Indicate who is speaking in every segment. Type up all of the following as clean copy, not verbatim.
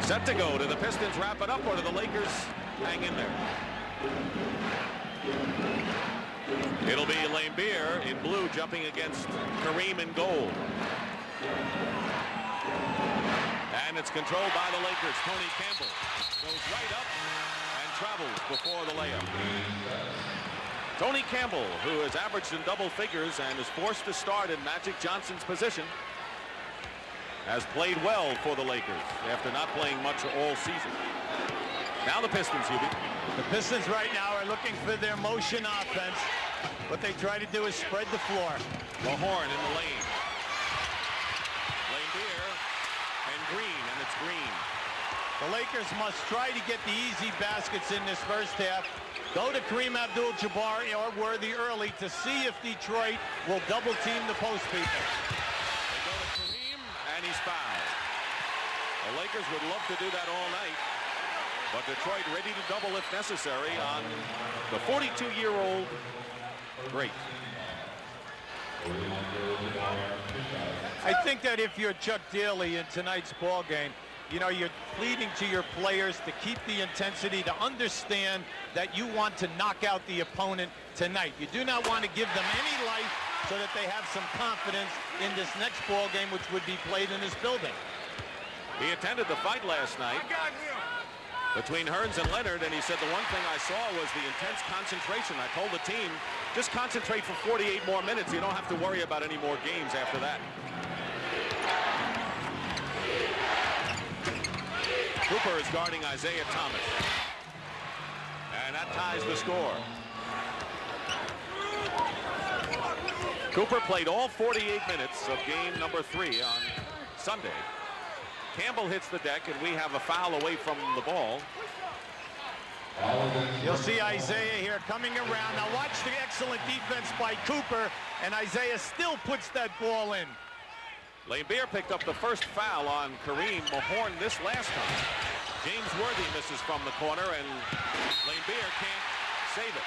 Speaker 1: Set to go. Do the Pistons wrap it up, or do the Lakers hang in there? It'll be Laimbeer in blue jumping against Kareem in gold. And it's controlled by the Lakers. Tony Campbell goes right up and travels before the layup. Tony Campbell, who has averaged in double figures and is forced to start in Magic Johnson's position, has played well for the Lakers after not playing much all season. Now the Pistons, Hubie.
Speaker 2: The Pistons right now are looking for their motion offense. What they try to do is spread the floor.
Speaker 1: Mahorn in the lane. Laimbeer and Green, and it's Green.
Speaker 2: The Lakers must try to get the easy baskets in this first half. Go to Kareem Abdul-Jabbar or Worthy early to see if Detroit will double team the post people.
Speaker 1: They go to Kareem, and he's fouled. The Lakers would love to do that all night, but Detroit ready to double if necessary on the 42-year-old great.
Speaker 2: I think that if you're Chuck Daly in tonight's ball game, you know, you're pleading to your players to keep the intensity, to understand that you want to knock out the opponent tonight. You do not want to give them any life so that they have some confidence in this next ball game, which would be played in this building.
Speaker 1: He attended the fight last night between Hearns and Leonard, and he said the one thing I saw was the intense concentration. I told the team, just concentrate for 48 more minutes. You don't have to worry about any more games after that. Cooper is guarding Isaiah Thomas. And that ties the score. Cooper played all 48 minutes of game number 3 on Sunday. Campbell hits the deck, and we have a foul away from the ball.
Speaker 2: You'll see Isaiah here coming around. Now watch the excellent defense by Cooper, and Isaiah still puts that ball in.
Speaker 1: Laimbeer picked up the first foul on Kareem Mahorn this last time. James Worthy misses from the corner, and Laimbeer can't save it.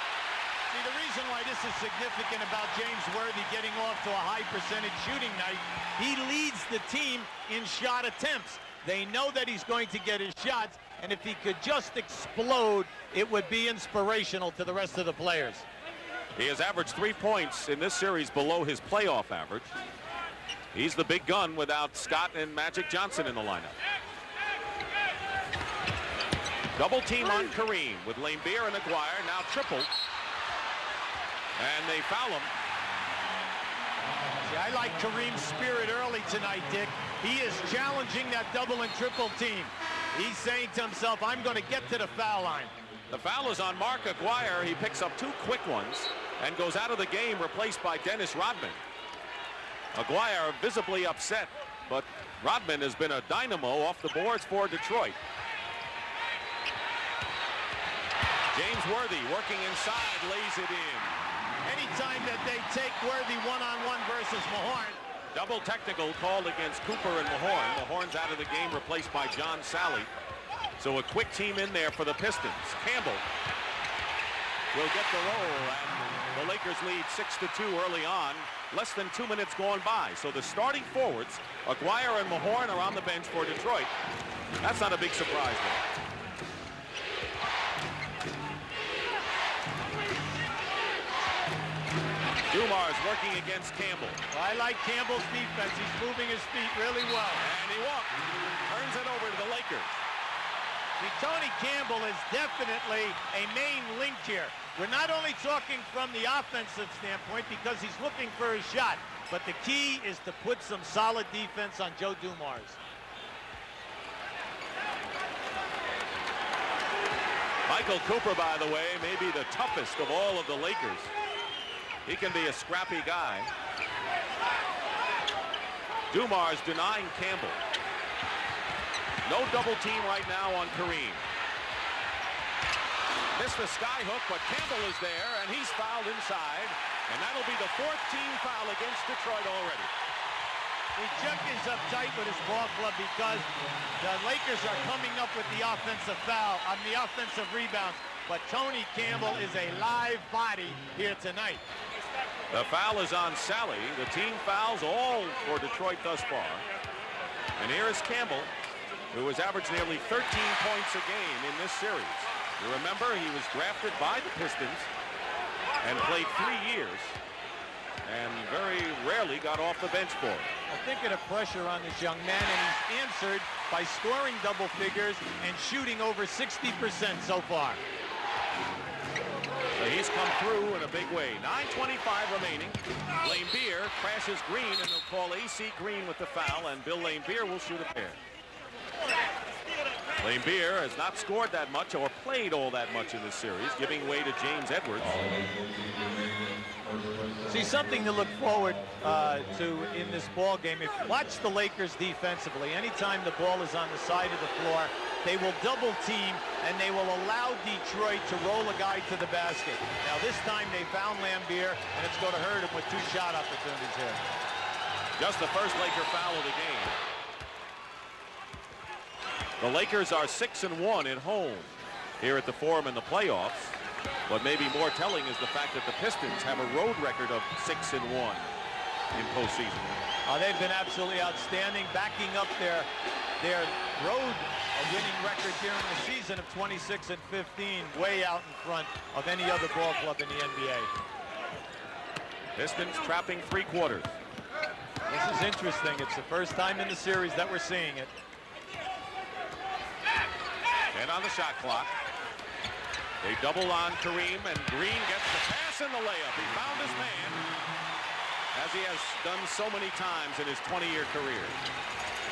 Speaker 2: See, the reason why this is significant about James Worthy getting off to a high percentage shooting night, he leads the team in shot attempts. They know that he's going to get his shots, and if he could just explode, it would be inspirational to the rest of the players.
Speaker 1: He has averaged 3 points in this series below his playoff average. He's the big gun without Scott and Magic Johnson in the lineup. Double team on Kareem with Laimbeer and Aguirre, now triple. And they foul him.
Speaker 2: See, I like Kareem's spirit early tonight, Dick. He is challenging that double and triple team. He's saying to himself, I'm going to get to the foul line.
Speaker 1: The foul is on Mark Aguirre. He picks up 2 quick ones and goes out of the game, replaced by Dennis Rodman. Aguirre visibly upset, but Rodman has been a dynamo off the boards for Detroit. James Worthy working inside, lays it in.
Speaker 2: Anytime that they take Worthy one-on-one versus Mahorn.
Speaker 1: Double technical called against Cooper and Mahorn. Mahorn's out of the game, replaced by John Salley. So a quick team in there for the Pistons. Campbell will get the roll, and the Lakers lead 6-2 early on. Less than 2 minutes going by. So the starting forwards, Aguirre and Mahorn, are on the bench for Detroit. That's not a big surprise, though. Dumars working against Campbell.
Speaker 2: I like Campbell's defense. He's moving his feet really well.
Speaker 1: And he walks. Turns it over to the Lakers.
Speaker 2: See, Tony Campbell is definitely a main link here. We're not only talking from the offensive standpoint because he's looking for his shot, but the key is to put some solid defense on Joe Dumars.
Speaker 1: Michael Cooper, by the way, may be the toughest of all of the Lakers. He can be a scrappy guy. Dumars denying Campbell. No double team right now on Kareem. Missed the sky hook, but Campbell is there, and he's fouled inside. And that'll be the 4th team foul against Detroit already.
Speaker 2: Chuck is uptight with his ball club because the Lakers are coming up with the offensive foul on the offensive rebounds. But Tony Campbell is a live body here tonight.
Speaker 1: The foul is on Salley. The team fouls all for Detroit thus far. And here is Campbell. who has averaged nearly 13 points a game in this series. You remember, he was drafted by the Pistons and played 3 years and very rarely got off the bench for it.
Speaker 2: Well, think of the pressure on this young man, and he's answered by scoring double figures and shooting over 60% so far.
Speaker 1: So he's come through in a big way. 9:25 remaining. Laimbeer crashes Green, and they'll call A.C. Green with the foul, and Bill Laimbeer will shoot a pair. Laimbeer has not scored that much or played all that much in this series, giving way to James Edwards.
Speaker 2: See, something to look forward to in this ball game. If you watch the Lakers defensively, anytime the ball is on the side of the floor, they will double team and they will allow Detroit to roll a guy to the basket. Now this time they found Laimbeer, and it's going to hurt him with 2 shot opportunities here.
Speaker 1: Just the first Laker foul of the game. The Lakers are 6-1 at home here at the Forum in the playoffs. What may be more telling is the fact that the Pistons have a road record of 6-1 in postseason.
Speaker 2: They've been absolutely outstanding, backing up their road winning record here in the season of 26-15, way out in front of any other ball club in the NBA.
Speaker 1: Pistons trapping 3 quarters.
Speaker 2: This is interesting. It's the first time in the series that we're seeing it.
Speaker 1: And on the shot clock, they double on Kareem, and Green gets the pass and the layup. He found his man, as he has done so many times in his 20-year career.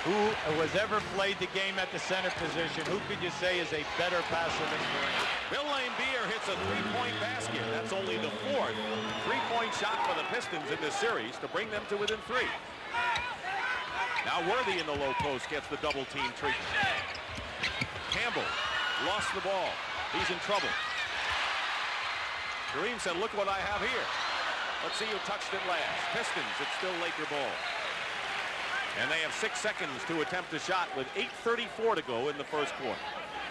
Speaker 2: Who has ever played the game at the center position? Who could you say is a better passer than Green?
Speaker 1: Bill Laimbeer hits a 3-point basket. That's only the 4th 3-point shot for the Pistons in this series to bring them to within 3. Now Worthy in the low post gets the double team treatment. Campbell lost the ball. He's in trouble. Kareem said, look what I have here. Let's see who touched it last. Pistons, it's still Laker ball. And they have 6 seconds to attempt a shot with 8:34 to go in the first quarter.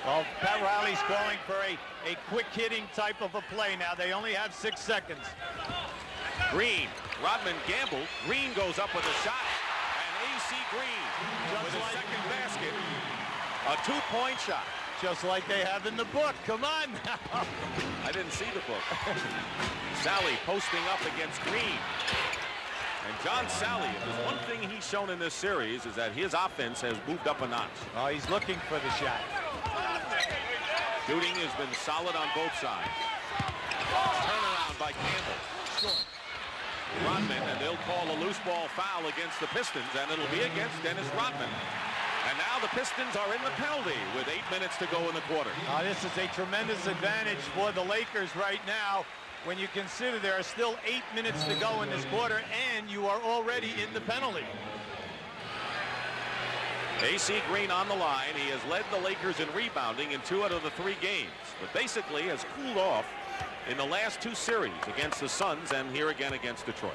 Speaker 2: Well, Pat Riley's calling for a quick hitting type of a play now. They only have 6 seconds.
Speaker 1: Green, Rodman gambled. Green goes up with a shot. And A.C. Green with his second basket. A 2-point shot.
Speaker 2: Just like they have in the book. Come on.
Speaker 1: I didn't see the book. Salley posting up against Green. And John Salley, if there's one thing he's shown in this series, is that his offense has moved up a notch.
Speaker 2: Oh, he's looking for the shot.
Speaker 1: Shooting has been solid on both sides. Turnaround by Campbell.
Speaker 2: Short.
Speaker 1: Rodman, and they'll call a loose ball foul against the Pistons, and it'll be against Dennis Rodman. And now the Pistons are in the penalty with 8 minutes to go in the quarter.
Speaker 2: This is a tremendous advantage for the Lakers right now when you consider there are still 8 minutes to go in this quarter and you are already in the penalty.
Speaker 1: A.C. Green on the line. He has led the Lakers in rebounding in 2 out of the 3 games, but basically has cooled off in the last 2 series against the Suns and here again against Detroit.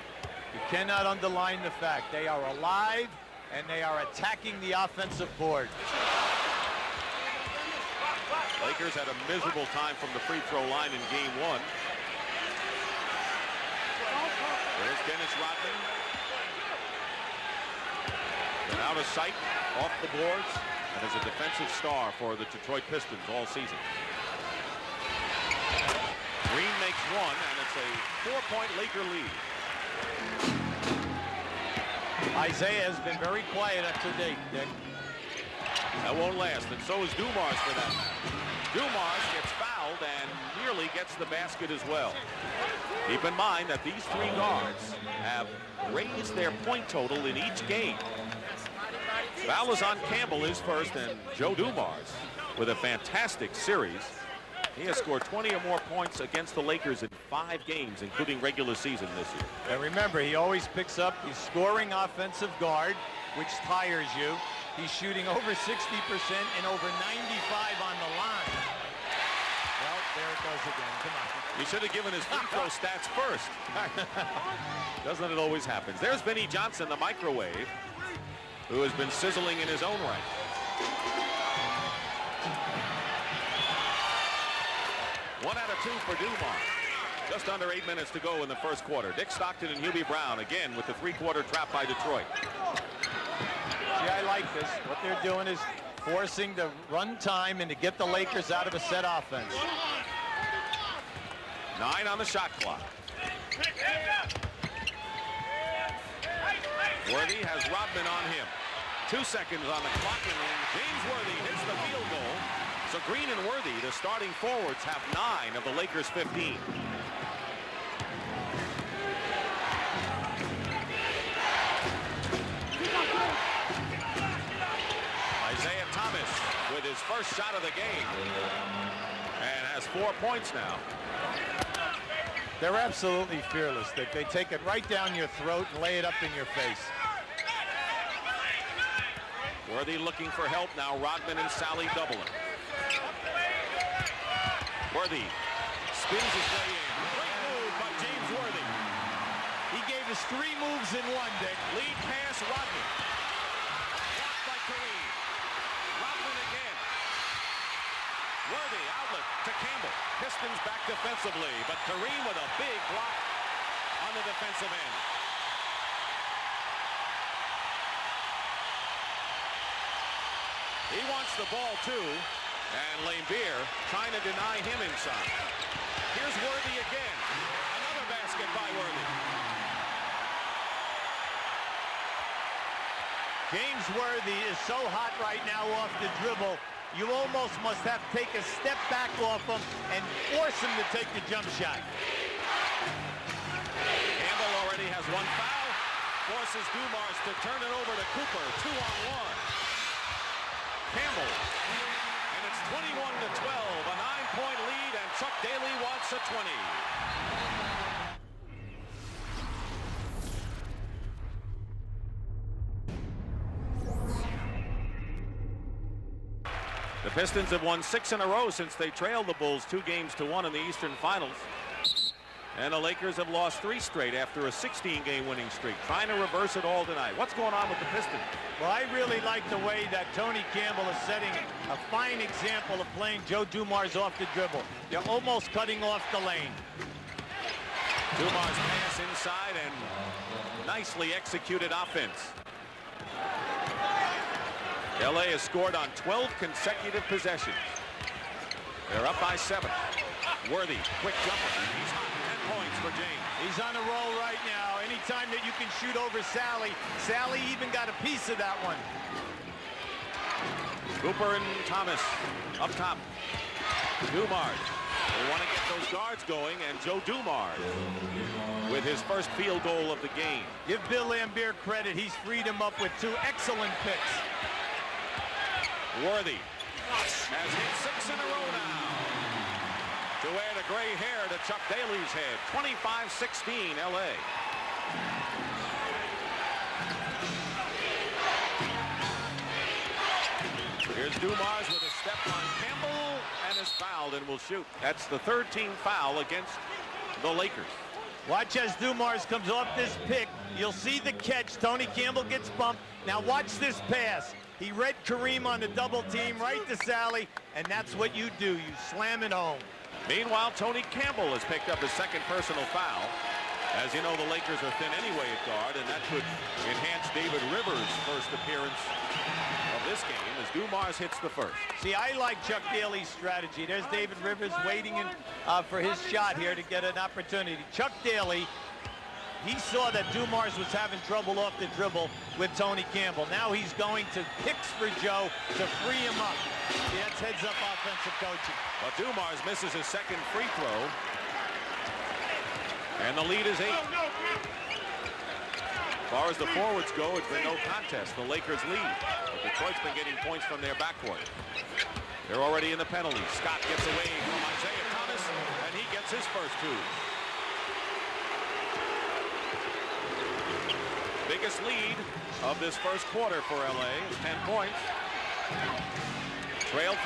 Speaker 2: You cannot underline the fact they are alive and they are attacking the offensive board.
Speaker 1: Lakers had a miserable time from the free throw line in game 1. There's Dennis Rodman. And out of sight, off the boards, and is a defensive star for the Detroit Pistons all season. Green makes 1, and it's a 4-point Laker lead.
Speaker 2: Isaiah has been very quiet up to date, Dick.
Speaker 1: That won't last, and so is Dumars for that matter. Dumars gets fouled and nearly gets the basket as well. Keep in mind that these 3 guards have raised their point total in each game. Foul is on Campbell, his first, and Joe Dumars with a fantastic series. He has scored 20 or more points against the Lakers in 5 games, including regular season this year.
Speaker 2: And remember, he always picks up his scoring offensive guard, which tires you. He's shooting over 60% and over 95 on the line. Well, there it goes again. Come on.
Speaker 1: You should have given his free throw stats first. Doesn't it always happen? There's Vinnie Johnson, the microwave, who has been sizzling in his own right. One out of 2 for Dumars. Just under 8 minutes to go in the first quarter. Dick Stockton and Hubie Brown again with the 3-quarter trap by Detroit.
Speaker 2: See, I like this. What they're doing is forcing the run time and to get the Lakers out of a set offense.
Speaker 1: 9 on the shot clock. Worthy has Rodman on him. 2 seconds on the clock, and James Worthy hits the field goal. So Green and Worthy, the starting forwards, have 9 of the Lakers' 15. Isaiah Thomas with his first shot of the game and has 4 points now.
Speaker 2: They're absolutely fearless. They take it right down your throat and lay it up in your face.
Speaker 1: Worthy looking for help now. Rodman and Salley doubling. Worthy spins his way in. Great move by James Worthy.
Speaker 2: He gave us 3 moves in one, Dick.
Speaker 1: Lead pass, Rodman. Blocked by Kareem. Rodman again. Worthy outlet to Campbell. Pistons back defensively, but Kareem with a big block on the defensive end. He wants the ball too, and Laimbeer trying to deny him inside. Here's Worthy again. Another basket by Worthy.
Speaker 2: James Worthy is so hot right now off the dribble. You almost must have to take a step back off him and force him to take the jump shot.
Speaker 1: Campbell already has 1 foul. Forces Dumars to turn it over to Cooper. 2-on-1. Campbell. And it's 21-12. A 9-point lead, and Chuck Daly wants a 20. The Pistons have won 6 in a row since they trailed the Bulls 2-1 in the Eastern Finals. And the Lakers have lost 3 straight after a 16-game winning streak. Trying to reverse it all tonight. What's going on with the Pistons?
Speaker 2: Well, I really like the way that Tony Campbell is setting a fine example of playing Joe Dumars off the dribble. They're almost cutting off the lane.
Speaker 1: Dumars pass inside and nicely executed offense. LA has scored on 12 consecutive possessions. They're up by 7. Worthy, quick jumper. He's hot. 10 points for James.
Speaker 2: He's on a roll right now. Anytime that you can shoot over Salley, Salley even got a piece of that one.
Speaker 1: Cooper and Thomas up top. Dumars. They want to get those guards going, and Joe Dumars with his first field goal of the game.
Speaker 2: Give Bill Laimbeer credit. He's freed him up with 2 excellent picks.
Speaker 1: Worthy has hit 6 in a row now to add a gray hair to Chuck Daly's head. 25-16 LA. Here's Dumars with a step on Campbell and is fouled and will shoot. That's the 13th foul against the Lakers.
Speaker 2: Watch as Dumars comes off this pick. You'll see the catch. Tony Campbell gets bumped. Now watch this pass. He read Kareem on the double team right to Salley, and that's what you do. You slam it home.
Speaker 1: Meanwhile, Tony Campbell has picked up his 2nd personal foul. As you know, the Lakers are thin anyway at guard, and that could enhance David Rivers' first appearance of this game as Dumars hits the first.
Speaker 2: See, I like Chuck Daly's strategy. There's David Rivers waiting for his shot here to get an opportunity. Chuck Daly, he saw that Dumars was having trouble off the dribble with Tony Campbell. Now he's going to picks for Joe to free him up. See, that's heads-up offensive coaching.
Speaker 1: But Dumars misses his 2nd free throw. And the lead is 8. As far as the forwards go, it's been no contest. The Lakers lead. But Detroit's been getting points from their backcourt. They're already in the penalty. Scott gets away from Isaiah Thomas, and he gets his first 2. Biggest lead of this first quarter for LA is 10 points. Trail 3-0.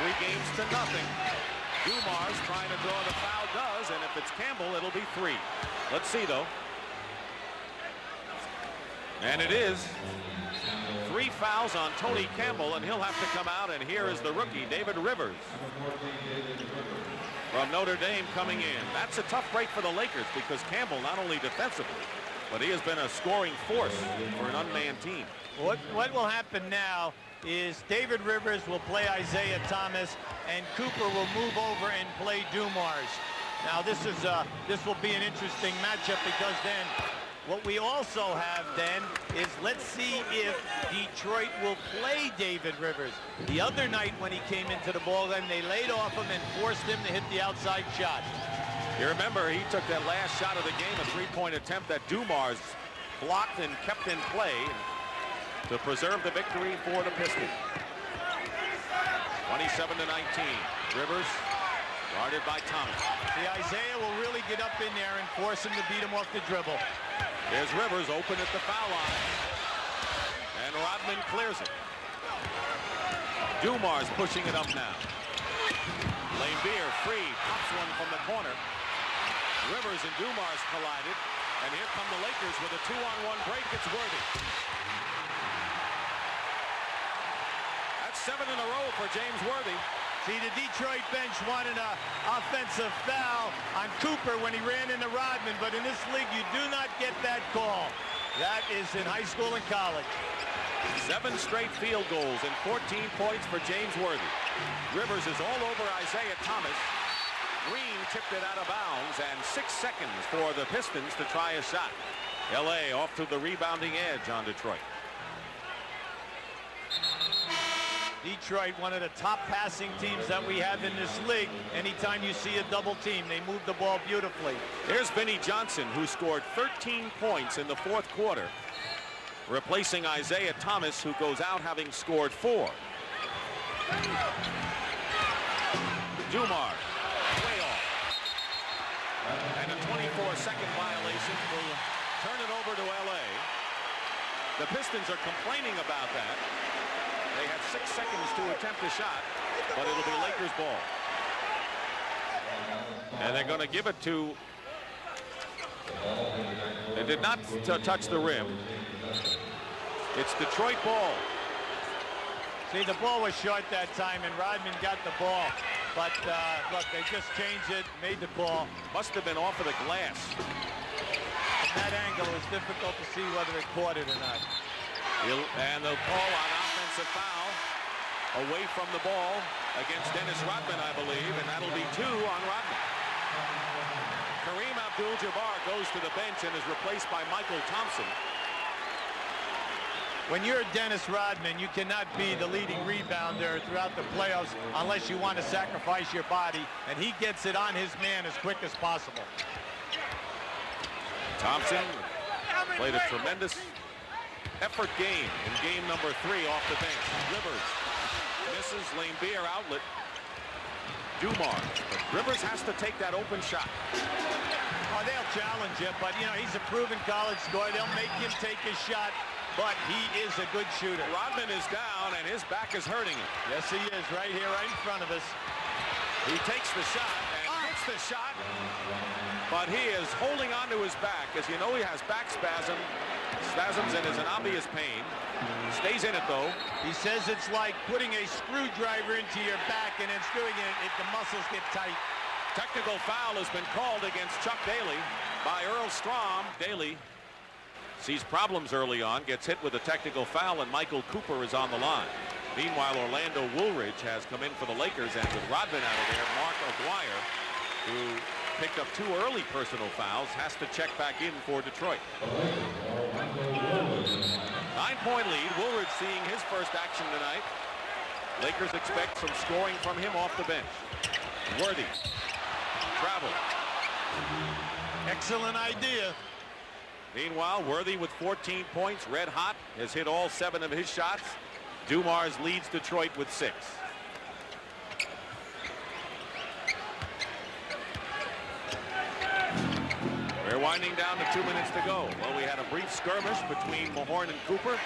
Speaker 1: Dumars trying to draw the foul does, and if it's Campbell, it'll be 3. Let's see though. And it is 3 fouls on Tony Campbell, and he'll have to come out, and here is the rookie, David Rivers, from Notre Dame coming in. That's a tough break for the Lakers because Campbell, not only defensively, but he has been a scoring force for an unmanned team.
Speaker 2: What will happen now is David Rivers will play Isaiah Thomas, and Cooper will move over and play Dumars. Now this will be an interesting matchup, because then what we also have then is, let's see if Detroit will play David Rivers. The other night when he came into the ball game, they laid off him and forced him to hit the outside shot.
Speaker 1: You remember he took that last shot of the game, a three-point attempt that Dumars blocked and kept in play to preserve the victory for the Pistons. 27-19. Rivers guarded by Thomas.
Speaker 2: The Isaiah will really get up in there and force him to beat him off the dribble.
Speaker 1: There's Rivers open at the foul line, and Rodman clears it. Dumars pushing it up now. Laimbeer free, pops one from the corner. Rivers and Dumars collided, and here come the Lakers with a 2-on-1 break. It's Worthy. That's 7 in a row for James Worthy.
Speaker 2: See, the Detroit bench wanted an offensive foul on Cooper when he ran into Rodman, but in this league, you do not get that call. That is in high school and college.
Speaker 1: 7 straight field goals and 14 points for James Worthy. Rivers is all over Isaiah Thomas. Green tipped it out of bounds, and 6 seconds for the Pistons to try a shot. LA off to the rebounding edge on Detroit.
Speaker 2: Detroit, one of the top passing teams that we have in this league. Anytime you see a double team, they move the ball beautifully.
Speaker 1: Here's Vinnie Johnson, who scored 13 points in the fourth quarter, replacing Isaiah Thomas, who goes out having scored 4. Dumars, way off. And a 24-second violation will turn it over to LA. The Pistons are complaining about that. They have 6 seconds to attempt a shot, but it'll be Lakers ball. And they're going to give it to... They did not touch the rim. It's Detroit ball.
Speaker 2: See, the ball was short that time, and Rodman got the ball. But, look, they just changed it, made the call.
Speaker 1: Must have been off of the glass.
Speaker 2: From that angle, it was difficult to see whether it caught it or not.
Speaker 1: And they'll call on offensive foul away from the ball against Dennis Rodman, I believe, and that'll be 2 on Rodman. Kareem Abdul-Jabbar goes to the bench and is replaced by Michael Thompson.
Speaker 2: When you're Dennis Rodman, you cannot be the leading rebounder throughout the playoffs unless you want to sacrifice your body, and he gets it on his man as quick as possible. Thompson
Speaker 1: played a tremendous effort game in game number 3 off the bench. Rivers misses. Laimbeer outlet. Dumars. But Rivers has to take that open shot.
Speaker 2: Oh, they'll challenge him, but, you know, he's a proven college scorer. They'll make him take his shot, but he is a good shooter.
Speaker 1: Rodman is down, and his back is hurting him.
Speaker 2: Yes, he is, right here, right in front of us.
Speaker 1: He takes the shot and hits the shot, but he is holding on to his back. As you know, he has back spasms and is in obvious pain. Stays in it, though.
Speaker 2: He says it's like putting a screwdriver into your back and then screwing it if the muscles get tight.
Speaker 1: Technical foul has been called against Chuck Daly by Earl Strom. Daly sees problems early on, gets hit with a technical foul, and Michael Cooper is on the line. Meanwhile, Orlando Woolridge has come in for the Lakers, and with Rodman out of there, Mark Aguirre, who picked up 2 early personal fouls, has to check back in for Detroit. 9-point lead. Woolridge seeing his first action tonight. Lakers expect some scoring from him off the bench. Worthy. Travel.
Speaker 2: Excellent idea.
Speaker 1: Meanwhile, Worthy with 14 points, red hot, has hit all 7 of his shots. Dumars leads Detroit with 6. We're winding down to 2 minutes to go. Well, we had a brief skirmish between Mahorn and Cooper.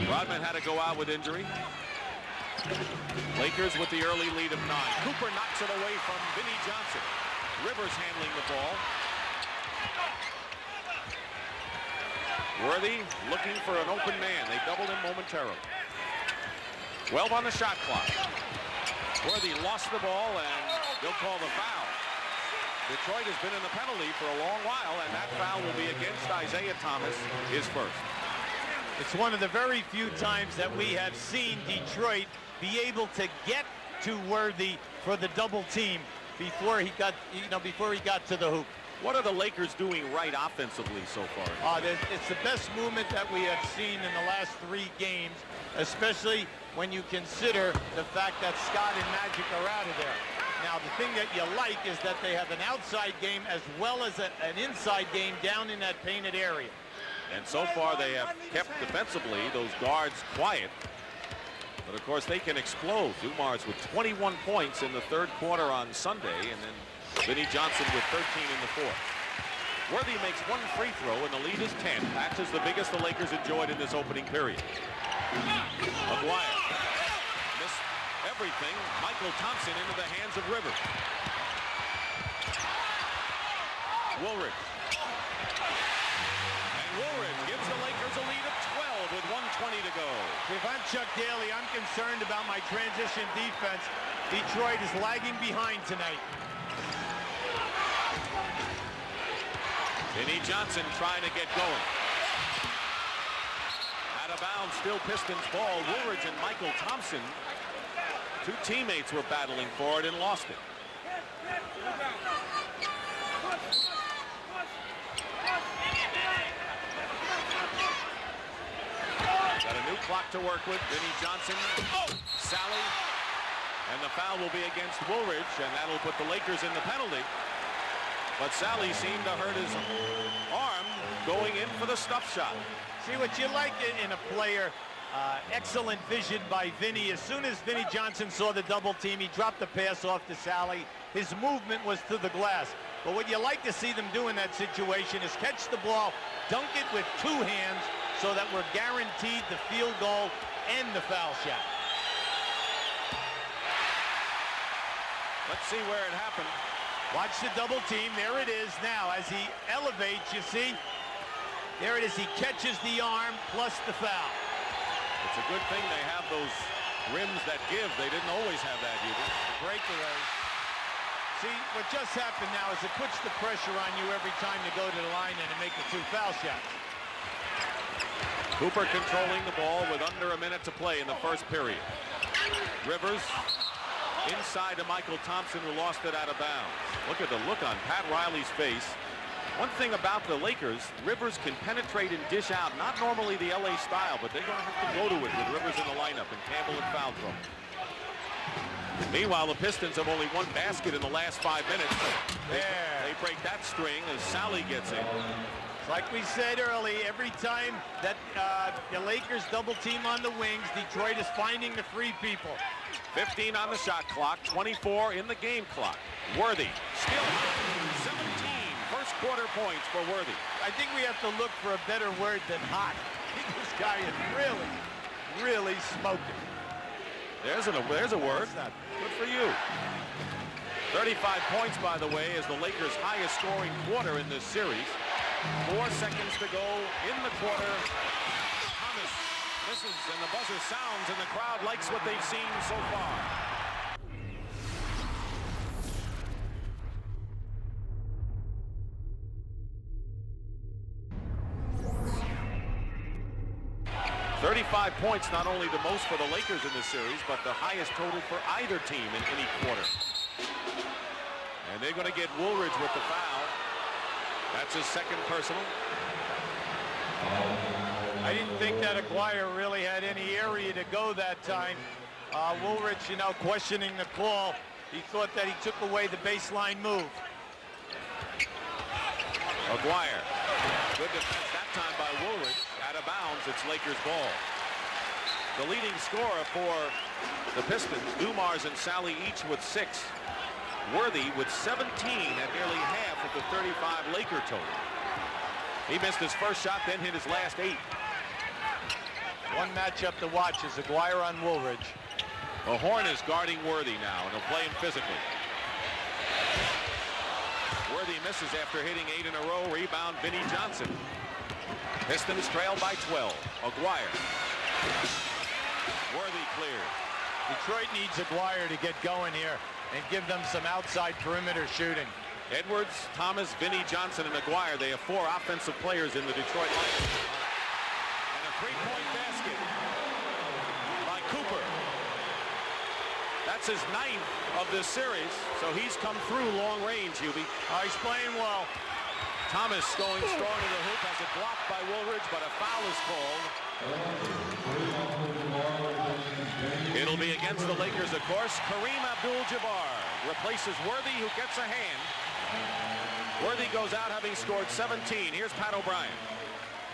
Speaker 1: Rodman had to go out with injury. Lakers with the early lead of 9. Cooper knocks it away from Vinnie Johnson. Rivers handling the ball. Worthy looking for an open man. They doubled him momentarily. 12 on the shot clock. Worthy lost the ball, and they'll call the foul. Detroit has been in the penalty for a long while, and that foul will be against Isaiah Thomas, his first.
Speaker 2: It's one of the very few times that we have seen Detroit be able to get to Worthy for the double team before he got, before he got to the hoop.
Speaker 1: What are the Lakers doing right offensively so far?
Speaker 2: It's the best movement that we have seen in the last 3 games, especially when you consider the fact that Scott and Magic are out of there. Now, the thing that you like is that they have an outside game as well as an inside game down in that painted area.
Speaker 1: And so far, they have kept defensively those guards quiet. But, of course, they can explode. Dumars with 21 points in the 3rd quarter on Sunday, and then Vinnie Johnson with 13 in the 4th. Worthy makes 1 free throw, and the lead is 10. That's the biggest the Lakers enjoyed in this opening period. Aguirre missed everything. Michael Thompson into the hands of Rivers. Woolridge. And Woolridge gives the Lakers a lead of 12 with 1:20 to go.
Speaker 2: If I'm Chuck Daly, I'm concerned about my transition defense. Detroit is lagging behind tonight.
Speaker 1: Vinnie Johnson trying to get going. Out of bounds, still Pistons ball. Woolridge and Michael Thompson, 2 teammates were battling for it and lost it. Got a new clock to work with. Vinnie Johnson. Oh! Salley. And the foul will be against Woolridge, and that'll put the Lakers in the penalty. But Salley seemed to hurt his arm going in for the stuff shot.
Speaker 2: See what you like in a player. Excellent vision by Vinnie. As soon as Vinnie Johnson saw the double team, he dropped the pass off to Salley. His movement was to the glass. But what you like to see them do in that situation is catch the ball, dunk it with 2 hands so that we're guaranteed the field goal and the foul shot.
Speaker 1: Let's see where it happened.
Speaker 2: Watch the double team. There it is now. As he elevates, you see, there it is. He catches the arm plus the foul.
Speaker 1: It's a good thing they have those rims that give. They didn't always have that, either.
Speaker 2: Breakaway. See, what just happened now is it puts the pressure on you every time you go to the line and to make the 2 foul shots.
Speaker 1: Cooper controlling the ball with under a minute to play in the 1st period. Rivers inside to Michael Thompson, who lost it out of bounds. Look at the look on Pat Riley's face. One thing about the Lakers, Rivers can penetrate and dish out. Not normally the LA style, but they're going to have to go to it with Rivers in the lineup and Campbell in foul trouble. Meanwhile, the Pistons have only 1 basket in the last 5 minutes. They break that string as Salley gets in.
Speaker 2: Like we said early, every time that the Lakers double team on the wings, Detroit is finding the free people.
Speaker 1: 15 on the shot clock, 24 in the game clock. Worthy still 17 first quarter points for Worthy.
Speaker 2: I think we have to look for a better word than hot. This guy is really smoking.
Speaker 1: There's a word. Good for you. 35 points, by the way, is the Lakers' highest scoring quarter in this series. 4 seconds to go in the quarter. Thomas misses, and the buzzer sounds, and the crowd likes what they've seen so far. $35 points, not only the most for the Lakers in this series, but the highest total for either team in any quarter. And they're going to get Woolridge with the foul. That's his 2nd personal.
Speaker 2: I didn't think that Aguirre really had any area to go that time. Woolridge, questioning the call. He thought that he took away the baseline move.
Speaker 1: Aguirre. Good defense that time by Woolridge. Out of bounds, it's Lakers ball. The leading scorer for the Pistons, Dumars and Salley each with 6. Worthy with 17 at nearly half of the 35 Laker total. He missed his first shot, then hit his last 8.
Speaker 2: One matchup to watch is Aguirre on Woolridge.
Speaker 1: Mahorn is guarding Worthy now, and he'll play him physically. Worthy misses after hitting 8 in a row. Rebound, Vinnie Johnson. Pistons trail by 12. Aguirre. Worthy cleared.
Speaker 2: Detroit needs Aguirre to get going here and give them some outside perimeter shooting.
Speaker 1: Edwards, Thomas, Vinnie Johnson, and Aguirre. They have 4 offensive players in the Detroit lineup. And a three-point basket by Cooper. That's his 9th of this series, so he's come through long range, Hubie.
Speaker 2: He's playing well.
Speaker 1: Thomas going strong to the hoop, has it blocked by Woolridge, but a foul is called. It'll be against the Lakers, of course. Kareem Abdul-Jabbar replaces Worthy, who gets a hand. Worthy goes out having scored 17. Here's Pat O'Brien.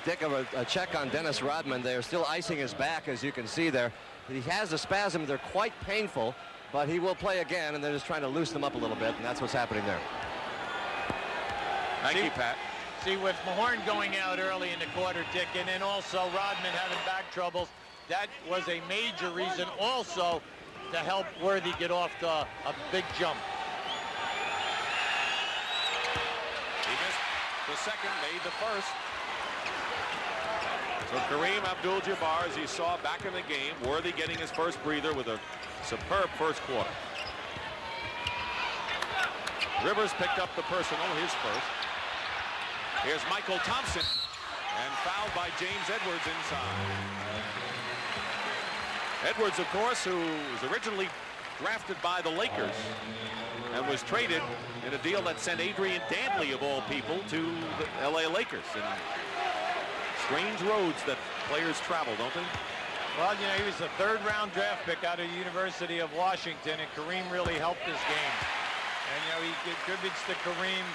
Speaker 3: Dick, a check on Dennis Rodman. They're still icing his back, as you can see there. He has a spasm. They're quite painful, but he will play again, and they're just trying to loosen him up a little bit, and that's what's happening there.
Speaker 1: Thank you, Pat.
Speaker 2: See, with Mahorn going out early in the quarter, Dick, and then also Rodman having back troubles, that was a major reason also to help Worthy get off to a big jump.
Speaker 1: He missed the second, made the first. So Kareem Abdul-Jabbar, as you saw back in the game, Worthy getting his first breather with a superb first quarter. Rivers picked up the personal, his first. Here's Michael Thompson, and fouled by James Edwards inside. Edwards, of course, who was originally drafted by the Lakers and was traded in a deal that sent Adrian Dantley, of all people, to the LA Lakers. And strange roads that players travel, don't they?
Speaker 2: Well, you know, he was a third-round draft pick out of the University of Washington, and Kareem really helped his game. And, you know, he contributes to Kareem.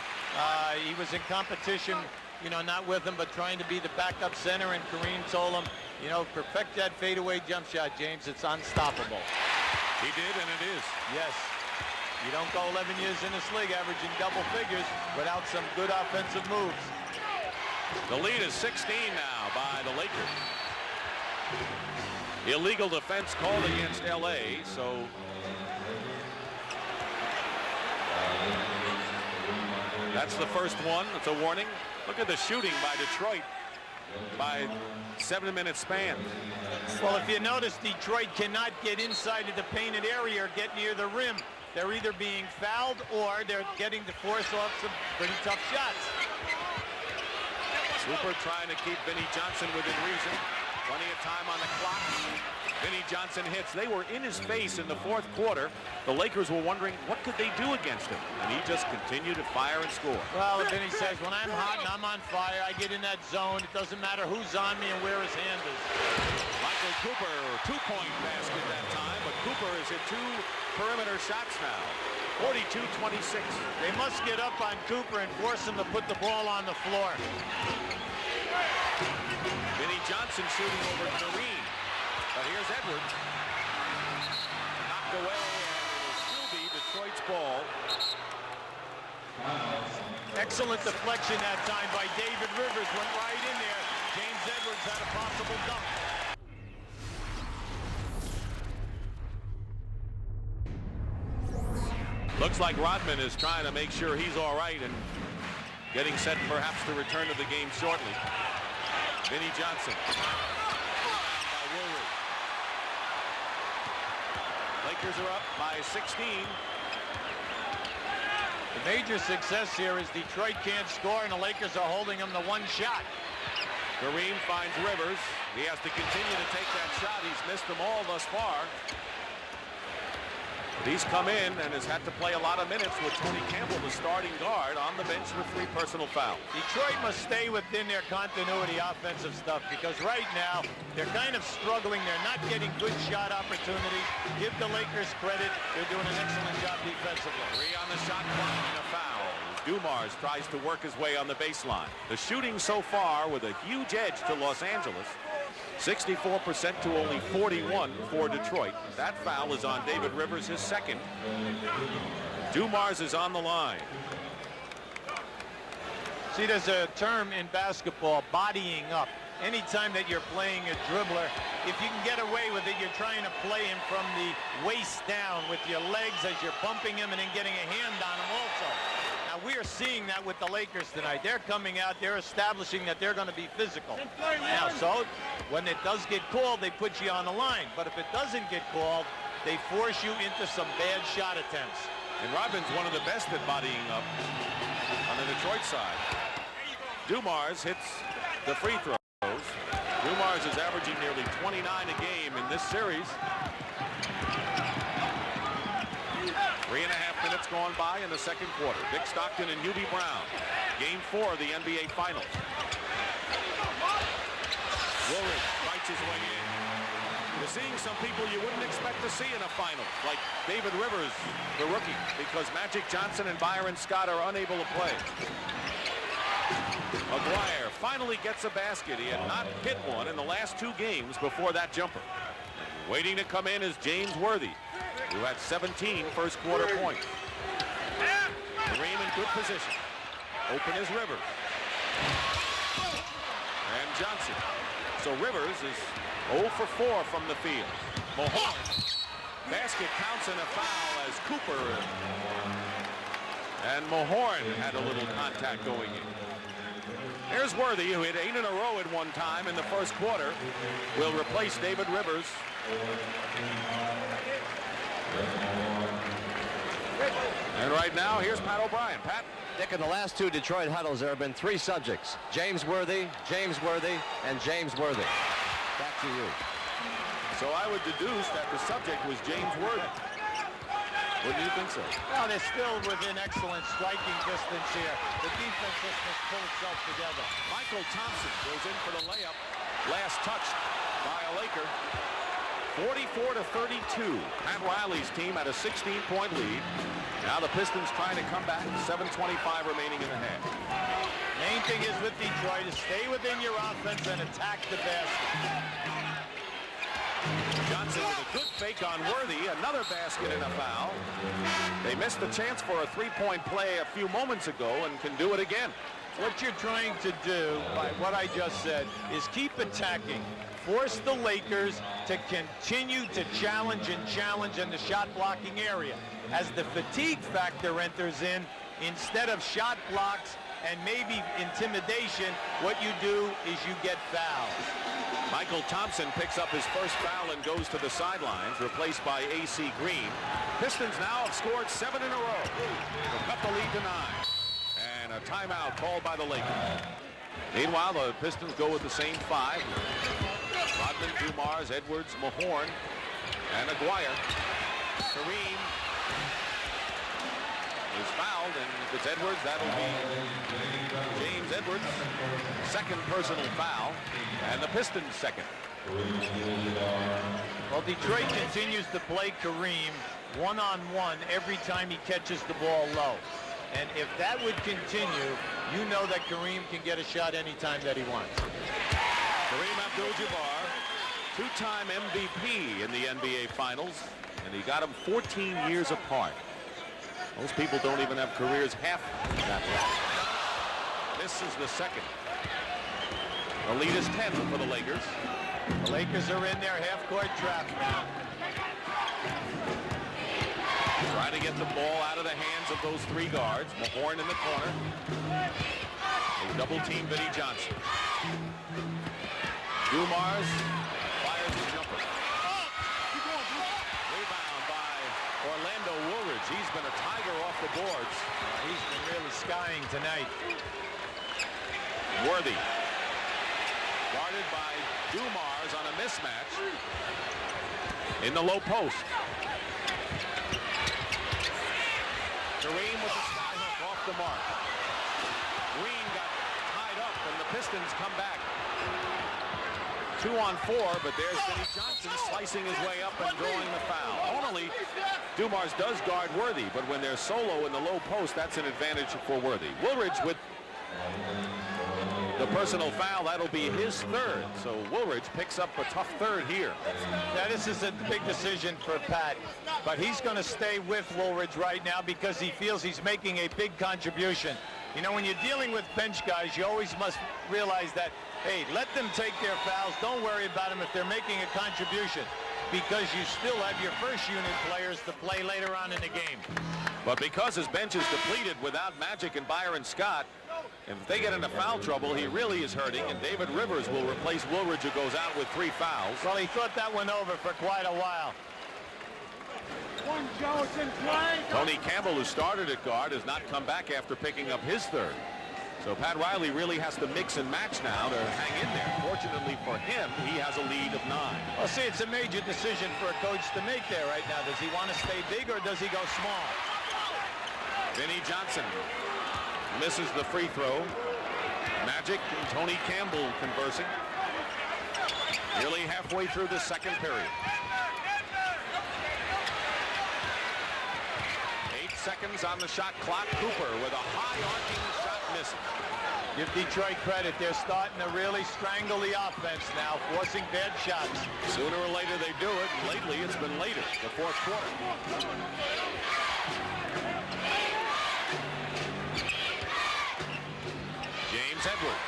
Speaker 2: He was in competition, you know, not with him, but trying to be the backup center, and Kareem told him, you know, perfect that fadeaway jump shot, James. It's unstoppable.
Speaker 1: He did, and it is.
Speaker 2: Yes. You don't go 11 years in this league averaging double figures without some good offensive moves.
Speaker 1: The lead is 16 now by the Lakers. Illegal defense called against LA, so that's the first one. It's a warning. Look at the shooting by Detroit by 7-minute span.
Speaker 2: Well, if you notice, Detroit cannot get inside of the painted area or get near the rim. They're either being fouled or they're getting to force off some pretty tough shots.
Speaker 1: Cooper trying to keep Vinnie Johnson within reason. Plenty of time on the clock. Vinnie Johnson hits. They were in his face in the fourth quarter. The Lakers were wondering what could they do against him, and he just continued to fire and score.
Speaker 2: Well, Vinnie says, when I'm hot and I'm on fire, I get in that zone. It doesn't matter who's on me and where his hand is.
Speaker 1: Michael Cooper, two-point basket that time, but Cooper has hit 2 perimeter shots now. 42-26.
Speaker 2: They must get up on Cooper and force him to put the ball on the floor.
Speaker 1: Vinnie Johnson shooting over Kareem. But here's Edwards. Knocked away, and it'll still be Detroit's ball.
Speaker 2: Excellent deflection that time by David Rivers. Went right in there. James Edwards had a possible dunk.
Speaker 1: Looks like Rodman is trying to make sure he's all right and getting set perhaps to return to the game shortly. Vinnie Johnson. By Woolridge. Lakers are up by 16.
Speaker 2: The major success here is Detroit can't score and the Lakers are holding them to 1 shot.
Speaker 1: Kareem finds Rivers. He has to continue to take that shot. He's missed them all thus far. But he's come in and has had to play a lot of minutes with Tony Campbell, the starting guard, on the bench with 3 personal fouls.
Speaker 2: Detroit must stay within their continuity offensive stuff, because right now they're kind of struggling. They're not getting good shot opportunities. Give the Lakers credit. They're doing an excellent job defensively.
Speaker 1: 3 on the shot clock and a foul. Dumars tries to work his way on the baseline. The shooting so far with a huge edge to Los Angeles. 64% to only 41 for Detroit. That foul is on David Rivers, his second. Dumars is on the line.
Speaker 2: See, there's a term in basketball, bodying up. Anytime that you're playing a dribbler, if you can get away with it, you're trying to play him from the waist down with your legs as you're bumping him and then getting a hand on him also. Now, we are seeing that with the Lakers tonight. They're coming out, they're establishing that they're going to be physical. Now, so when it does get called, they put you on the line. But if it doesn't get called, they force you into some bad shot attempts.
Speaker 1: And Rodman's one of the best at bodying up on the Detroit side. Dumars hits the free throws. Dumars is averaging nearly 29 a game in this series. 3.5 minutes gone by in the second quarter. Dick Stockton and Hubie Brown. Game 4 of the NBA Finals. Woolridge fights his way in. You're seeing some people you wouldn't expect to see in a final, like David Rivers, the rookie, because Magic Johnson and Byron Scott are unable to play. Aguirre finally gets a basket. He had not hit one in the last 2 games before that jumper. Waiting to come in is James Worthy, who had 17 first quarter points. Kareem in good position. Open is Rivers. And Johnson. So Rivers is 0 for 4 from the field. Mahorn. Basket counts in a foul as Cooper. And Mahorn had a little contact going in. There's Worthy, who hit 8 in a row at one time in the first quarter, will replace David Rivers. And right now, here's Pat O'Brien. Pat?
Speaker 3: Dick, in the last 2 Detroit huddles, there have been 3 subjects. James Worthy, and James Worthy. Back to you.
Speaker 1: So I would deduce that the subject was James Worthy. Wouldn't you think so?
Speaker 2: Well, they're still within excellent striking distance here. The defense just must pull itself together.
Speaker 1: Michael Thompson goes in for the layup. Last touch by a Laker. 44-32. Pat Riley's team had a 16-point lead. Now the Pistons trying to come back. 7:25 remaining in the half.
Speaker 2: Main thing is with Detroit is stay within your offense and attack the basket.
Speaker 1: Johnson with a good fake on Worthy. Another basket and a foul. They missed the chance for a 3-point play a few moments ago and can do it again.
Speaker 2: What you're trying to do, by what I just said, is keep attacking. Force the Lakers to continue to challenge in the shot blocking area. As the fatigue factor enters in, instead of shot blocks and maybe intimidation, what you do is you get fouls.
Speaker 1: Michael Thompson picks up his first foul and goes to the sidelines, replaced by A.C. Green. Pistons now have scored 7 in a row. They'll cut the lead to 9. And a timeout called by the Lakers. Meanwhile, the Pistons go with the same 5. Rodman, Dumars, Edwards, Mahorn, and Aguirre. Kareem is fouled, and if it's Edwards, that'll be James Edwards. Second personal foul, and the Pistons second.
Speaker 2: Well, Detroit continues to play Kareem one-on-one every time he catches the ball low. And if that would continue, you know that Kareem can get a shot anytime that he wants.
Speaker 1: Kareem Abdul-Jabbar, 2-time MVP in the NBA Finals, and he got them 14 years apart. Most people don't even have careers half that long. This is the second. The lead is 10 for the Lakers.
Speaker 2: The Lakers are in their half-court trap now.
Speaker 1: Trying to get the ball out of the hands of those 3 guards. Mahorn in the corner. They double-team Vinnie Johnson. Dumars fires the jumper. Rebound by Orlando Woolridge. He's been a tiger off the boards.
Speaker 2: He's been really skying tonight.
Speaker 1: Worthy. Guarded by Dumars on a mismatch. In the low post. Kareem with the skyhook off the mark. Green got tied up, and the Pistons come back. 2 on 4, but there's Vinnie Johnson slicing his way up and drawing the foul. Normally, Dumars does guard Worthy, but when they're solo in the low post, that's an advantage for Worthy. Woolridge with the personal foul. That'll be his 3rd. So Woolridge picks up a tough 3rd here.
Speaker 2: Now, this is a big decision for Pat, but he's going to stay with Woolridge right now because he feels he's making a big contribution. You know, when you're dealing with bench guys, you always must realize that, hey, let them take their fouls. Don't worry about them if they're making a contribution, because you still have your first unit players to play later on in the game.
Speaker 1: But because his bench is depleted without Magic and Byron Scott, if they get into foul trouble, he really is hurting, and David Rivers will replace Woolridge, who goes out with 3 fouls.
Speaker 2: Well, he thought that went over for quite a while.
Speaker 1: Tony Campbell, who started at guard, has not come back after picking up his 3rd. So Pat Riley really has to mix and match now to hang in there. Fortunately for him, he has a lead of 9.
Speaker 2: Well, see, it's a major decision for a coach to make there right now. Does he want to stay big or does he go small?
Speaker 1: Vinnie Johnson misses the free throw. Magic and Tony Campbell conversing. Nearly halfway through the second period. 8 seconds on the shot clock. Cooper with a high arcing shot missing.
Speaker 2: Give Detroit credit. They're starting to really strangle the offense now, forcing bad shots.
Speaker 1: Sooner or later they do it. Lately it's been later, the fourth quarter. James Edwards.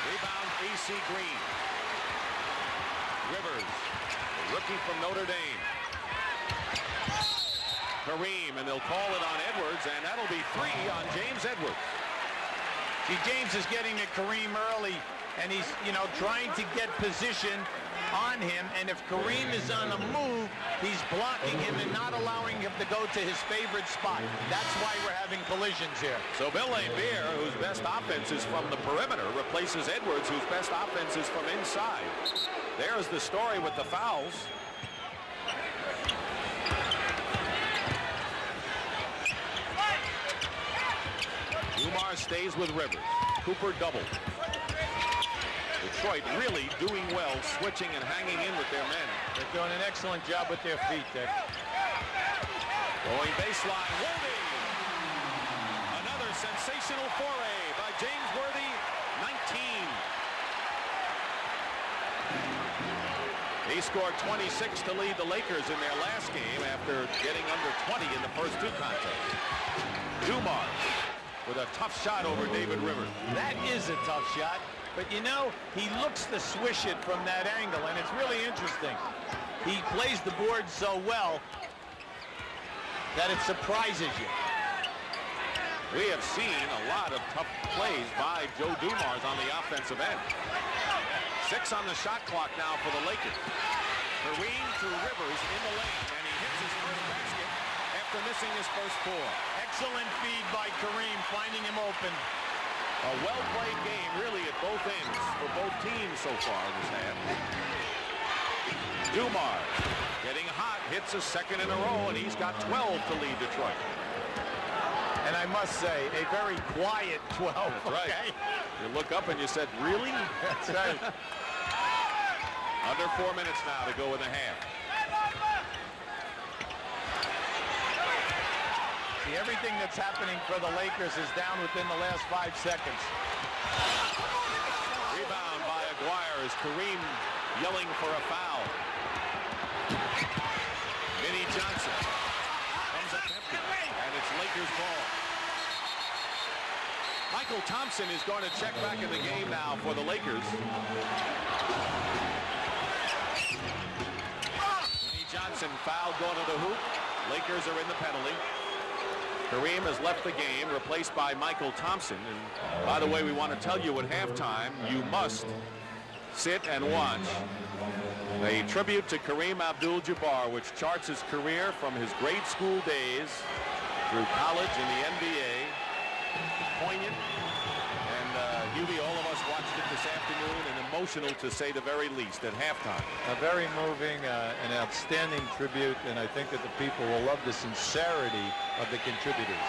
Speaker 1: Rebound A.C. Green. Rivers, the rookie from Notre Dame. Kareem, and they'll call it on Edwards, and that'll be 3 on James Edwards.
Speaker 2: See, James is getting to Kareem early, and he's, trying to get position on him, and if Kareem is on the move, he's blocking him and not allowing him to go to his favorite spot. That's why we're having collisions here.
Speaker 1: So Bill Laimbeer, whose best offense is from the perimeter, replaces Edwards, whose best offense is from inside. There's the story with the fouls. Dumars stays with Rivers. Cooper doubled. Detroit really doing well, switching and hanging in with their men.
Speaker 2: They're doing an excellent job with their feet, Dick.
Speaker 1: Going baseline, Worthy. Another sensational foray by James Worthy, 19. He scored 26 to lead the Lakers in their last game after getting under 20 in the first 2 contests. Dumars with a tough shot over David Rivers.
Speaker 2: That is a tough shot, but he looks to swish it from that angle, and it's really interesting. He plays the board so well that it surprises you.
Speaker 1: We have seen a lot of tough plays by Joe Dumars on the offensive end. 6 on the shot clock now for the Lakers. Kareem to Rivers in the lane, and he hits his first basket after missing his first 4.
Speaker 2: Excellent feed by Kareem, finding him open.
Speaker 1: A well-played game, really, at both ends for both teams so far this half. Dumars getting hot, hits a second in a row, and he's got 12 to lead Detroit.
Speaker 2: And I must say, a very quiet 12.
Speaker 1: That's right.
Speaker 2: Okay?
Speaker 1: You look up and you said, really?
Speaker 2: That's right.
Speaker 1: Under 4 minutes now to go in the half.
Speaker 2: See, everything that's happening for the Lakers is down within the last 5 seconds.
Speaker 1: Rebound by Aguirre as Kareem yelling for a foul. Vinnie Johnson comes up empty, and it's Lakers ball. Michael Thompson is going to check back in the game now for the Lakers. Vinnie Johnson fouled going to the hoop. Lakers are in the penalty. Kareem has left the game, replaced by Michael Thompson. And by the way, we want to tell you at halftime, you must sit and watch a tribute to Kareem Abdul-Jabbar, which charts his career from his grade school days through college and the NBA. Poignant. And Hubie, all of us watched it this afternoon, and emotional to say the very least at halftime.
Speaker 2: A very moving, an outstanding tribute, and I think that the people will love the sincerity of the contributors.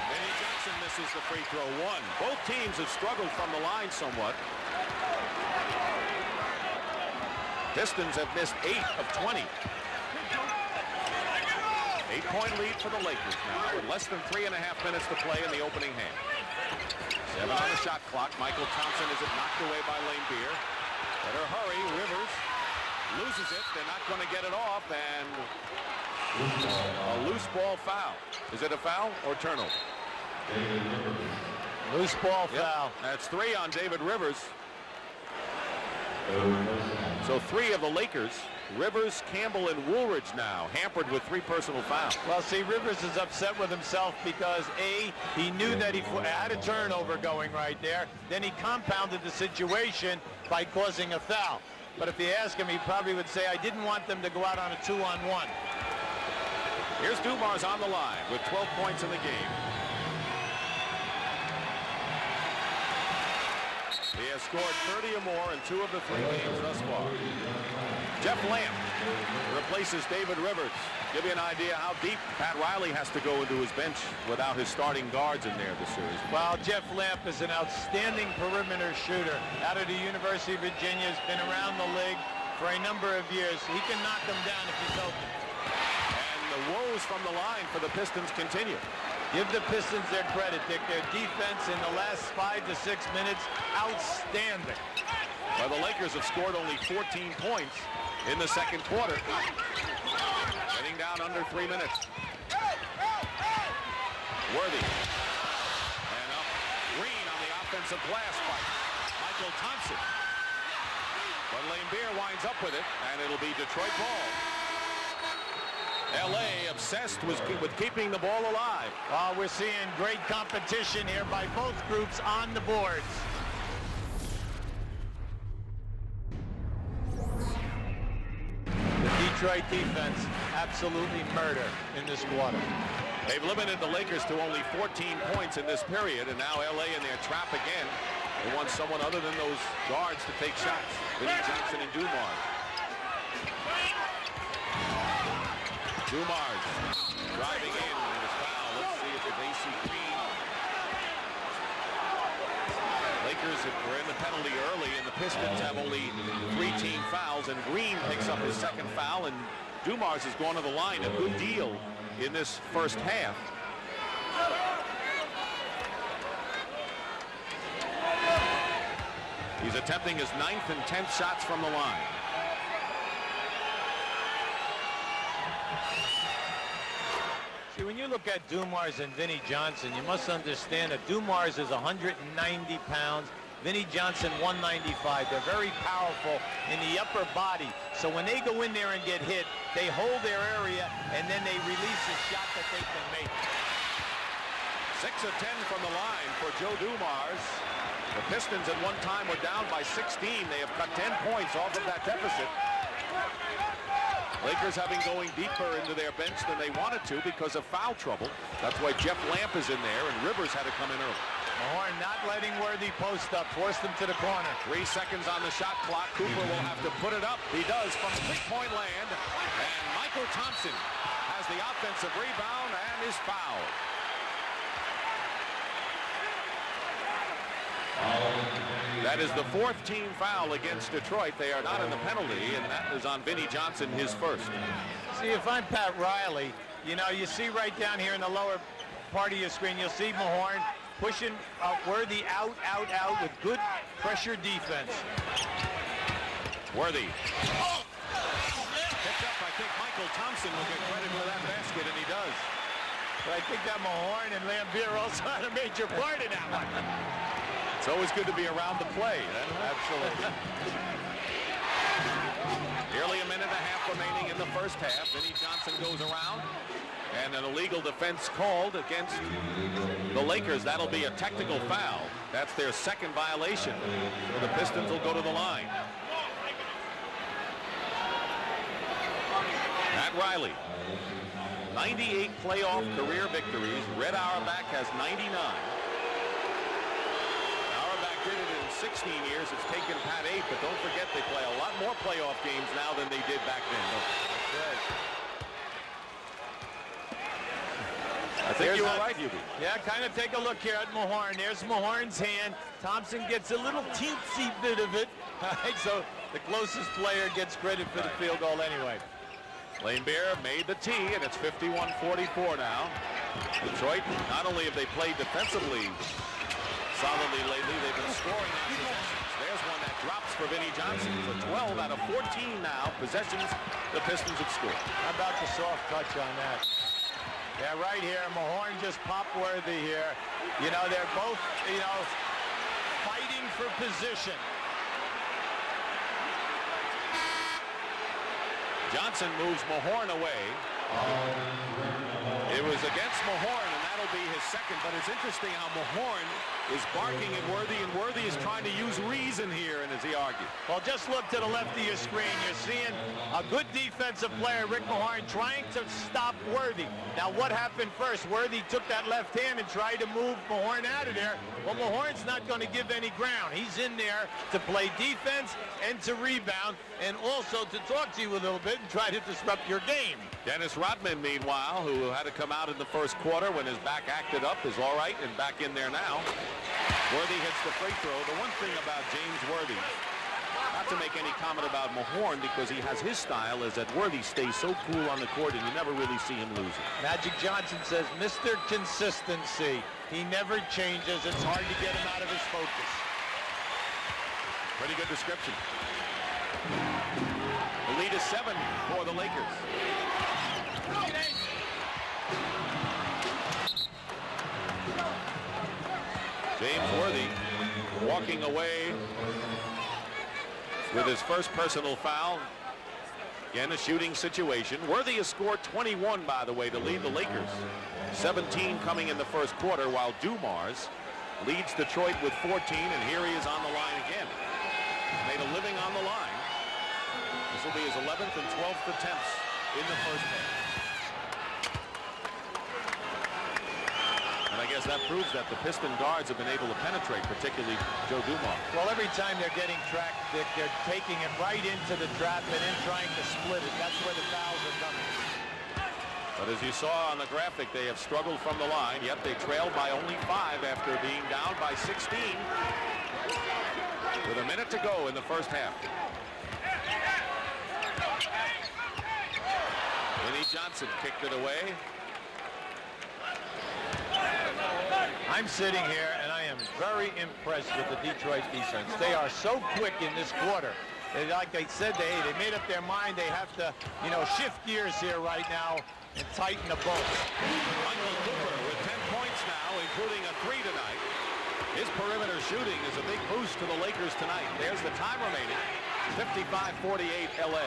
Speaker 1: Vinnie Johnson misses the free throw. 1. Both teams have struggled from the line somewhat. Pistons have missed 8 of 20. 8-point lead for the Lakers now with less than 3.5 minutes to play in the opening half. 7 on the shot clock. Michael Thompson is knocked away by Laimbeer. Better hurry. Rivers loses it. They're not going to get it off, and a loose ball foul. Is it a foul or turnover?
Speaker 2: Loose ball foul.
Speaker 1: That's 3 on David Rivers. So 3 of the Lakers. Rivers, Campbell, and Woolridge now hampered with 3 personal fouls.
Speaker 2: Well, see, Rivers is upset with himself because, A, he knew that he had a turnover going right there. Then he compounded the situation by causing a foul. But if you ask him, he probably would say, I didn't want them to go out on a 2-on-1.
Speaker 1: Here's Dumars on the line with 12 points in the game. He has scored 30 or more in 2 of the 3 games thus far. Jeff Lamp replaces David Rivers. Give you an idea how deep Pat Riley has to go into his bench without his starting guards in there this series.
Speaker 2: Well, Jeff Lamp is an outstanding perimeter shooter out of the University of Virginia. Has been around the league for a number of years. He can knock them down if he's open.
Speaker 1: And the woes from the line for the Pistons continue.
Speaker 2: Give the Pistons their credit, Dick. Their defense in the last 5 to 6 minutes, outstanding.
Speaker 1: Well, the Lakers have scored only 14 points in the second quarter. Getting down under 3 minutes. Worthy. And up. Green on the offensive glass fight. Michael Thompson. But Laimbeer winds up with it, and it'll be Detroit ball. L.A. obsessed with keeping the ball alive.
Speaker 2: Well, we're seeing great competition here by both groups on the boards. The Detroit defense, absolutely murder in this quarter.
Speaker 1: They've limited the Lakers to only 14 points in this period, and now L.A. in their trap again. They want someone other than those guards to take shots. Vinnie Johnson and Dumars. Dumars driving in and his foul. Let's see if it's AC Green. Lakers were in the penalty early, and the Pistons have only 3 team fouls, and Green picks up his second foul, and Dumars has gone to the line a good deal in this first half. He's attempting his 9th and 10th shots from the line.
Speaker 2: See, when you look at Dumars and Vinnie Johnson, you must understand that Dumars is 190 pounds, Vinnie Johnson 195. They're very powerful in the upper body. So when they go in there and get hit, they hold their area and then they release a shot that they can make.
Speaker 1: 6 of 10 from the line for Joe Dumars. The Pistons at one time were down by 16. They have cut 10 points off of that deficit. Lakers having going deeper into their bench than they wanted to because of foul trouble. That's why Jeff Lamp is in there, and Rivers had to come in early.
Speaker 2: Mahorn not letting Worthy post up, forced him to the corner.
Speaker 1: 3 seconds on the shot clock. Cooper will have to put it up. He does from 3-point land. And Michael Thompson has the offensive rebound and is fouled. That is the 4th team foul against Detroit. They are not in the penalty, and that is on Vinnie Johnson, his first.
Speaker 2: See, if I'm Pat Riley, you know, you see right down here in the lower part of your screen, you'll see Mahorn pushing Worthy out with good pressure defense.
Speaker 1: Worthy. Picked up, I think Michael Thompson will get credit for that basket, and he does.
Speaker 2: But I think that Mahorn and Laimbeer also had a major part in that one.
Speaker 1: It's always good to be around the play. Absolutely. Nearly a minute and a half remaining in the first half. Vinnie Johnson goes around, and an illegal defense called against the Lakers. That'll be a technical foul. That's their 2nd violation. So the Pistons will go to the line. Pat Riley, 98 playoff career victories. Red Auerbach has 99. Did it in 16 years. It's taken Pat 8, but don't forget they play a lot more playoff games now than they did back then. I think you were right, Hubie.
Speaker 2: Yeah, kind of take a look here at Mahorn. There's Mahorn's hand. Thompson gets a little teensy bit of it. So the closest player gets credit for the field goal anyway.
Speaker 1: Laimbeer made the tee, and it's 51-44 now. Detroit, not only have they played defensively solidly lately, they've been scoring on possessions. There's one that drops for Vinnie Johnson. For 12 out of 14 now possessions, the Pistons have scored.
Speaker 2: How about the soft touch on that? Yeah, right here, Mahorn just popped Worthy here. You know, they're both, you know, fighting for position.
Speaker 1: Johnson moves Mahorn away. It was against Mahorn, and that that'll be his second, but it's interesting how Mahorn is barking at Worthy, and Worthy is trying to use reason here, and as he argues.
Speaker 2: Well, just look to the left of your screen. You're seeing a good defensive player, Rick Mahorn, trying to stop Worthy. Now, what happened first? Worthy took that left hand and tried to move Mahorn out of there. Well, Mahorn's not going to give any ground. He's in there to play defense and to rebound, and also to talk to you a little bit and try to disrupt your game.
Speaker 1: Dennis Rodman, meanwhile, who had to come out in the first quarter when his back acted up, is all right and back in there now. Worthy hits the free throw. The one thing about James Worthy, not to make any comment about Mahorn because he has his style, is that Worthy stays so cool on the court and you never really see him losing.
Speaker 2: Magic Johnson says, Mr. Consistency. He never changes. It's hard to get him out of his focus.
Speaker 1: Pretty good description. The lead is 7 for the Lakers. James Worthy walking away with his first personal foul. Again, a shooting situation. Worthy has scored 21, by the way, to lead the Lakers. 17 coming in the first quarter, while Dumars leads Detroit with 14, and here he is on the line again. Made a living on the line. This will be his 11th and 12th attempts in the first half. And I guess that proves that the Piston guards have been able to penetrate, particularly Joe Dumars.
Speaker 2: Well, every time they're getting tracked, Dick, they're taking it right into the trap and then trying to split it. That's where the fouls are coming.
Speaker 1: But as you saw on the graphic, they have struggled from the line, yet they trailed by only 5 after being down by 16. With a minute to go in the first half. Vinnie Johnson kicked it away.
Speaker 2: I'm sitting here, and I am very impressed with the Detroit defense. They are so quick in this quarter. Like I said, they made up their mind. They have to, shift gears here right now and tighten the bolts.
Speaker 1: Michael Cooper with 10 points now, including a 3 tonight. His perimeter shooting is a big boost to the Lakers tonight. There's the time remaining. 55-48 LA.